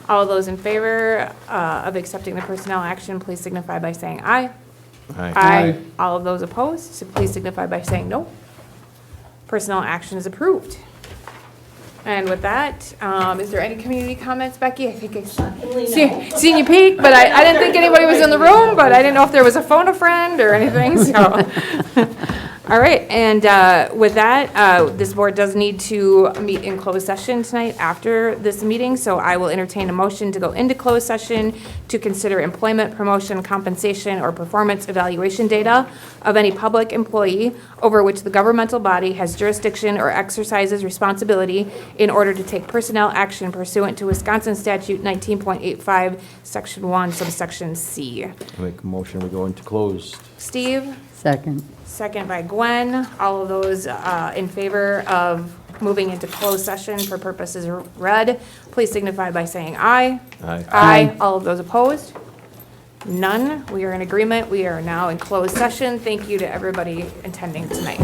all those in favor of accepting the personnel action, please signify by saying aye. Aye. All of those opposed, so please signify by saying no. Personnel action is approved. And with that, is there any community comments, Becky? I think I seen you peek, but I didn't think anybody was in the room, but I didn't know if there was a phone a friend or anything, so. All right, and with that, this board does need to meet in closed session tonight after this meeting, so I will entertain a motion to go into closed session to consider employment, promotion, compensation, or performance evaluation data of any public employee over which the governmental body has jurisdiction or exercises responsibility in order to take personnel action pursuant to Wisconsin Statute 19.85, Section 1, subsection C. Make a motion, we go into closed. Steve? Second. Second by Gwen. All of those in favor of moving into closed session for purposes read, please signify by saying aye. Aye. Aye. All of those opposed? None. We are in agreement. We are now in closed session. Thank you to everybody attending tonight.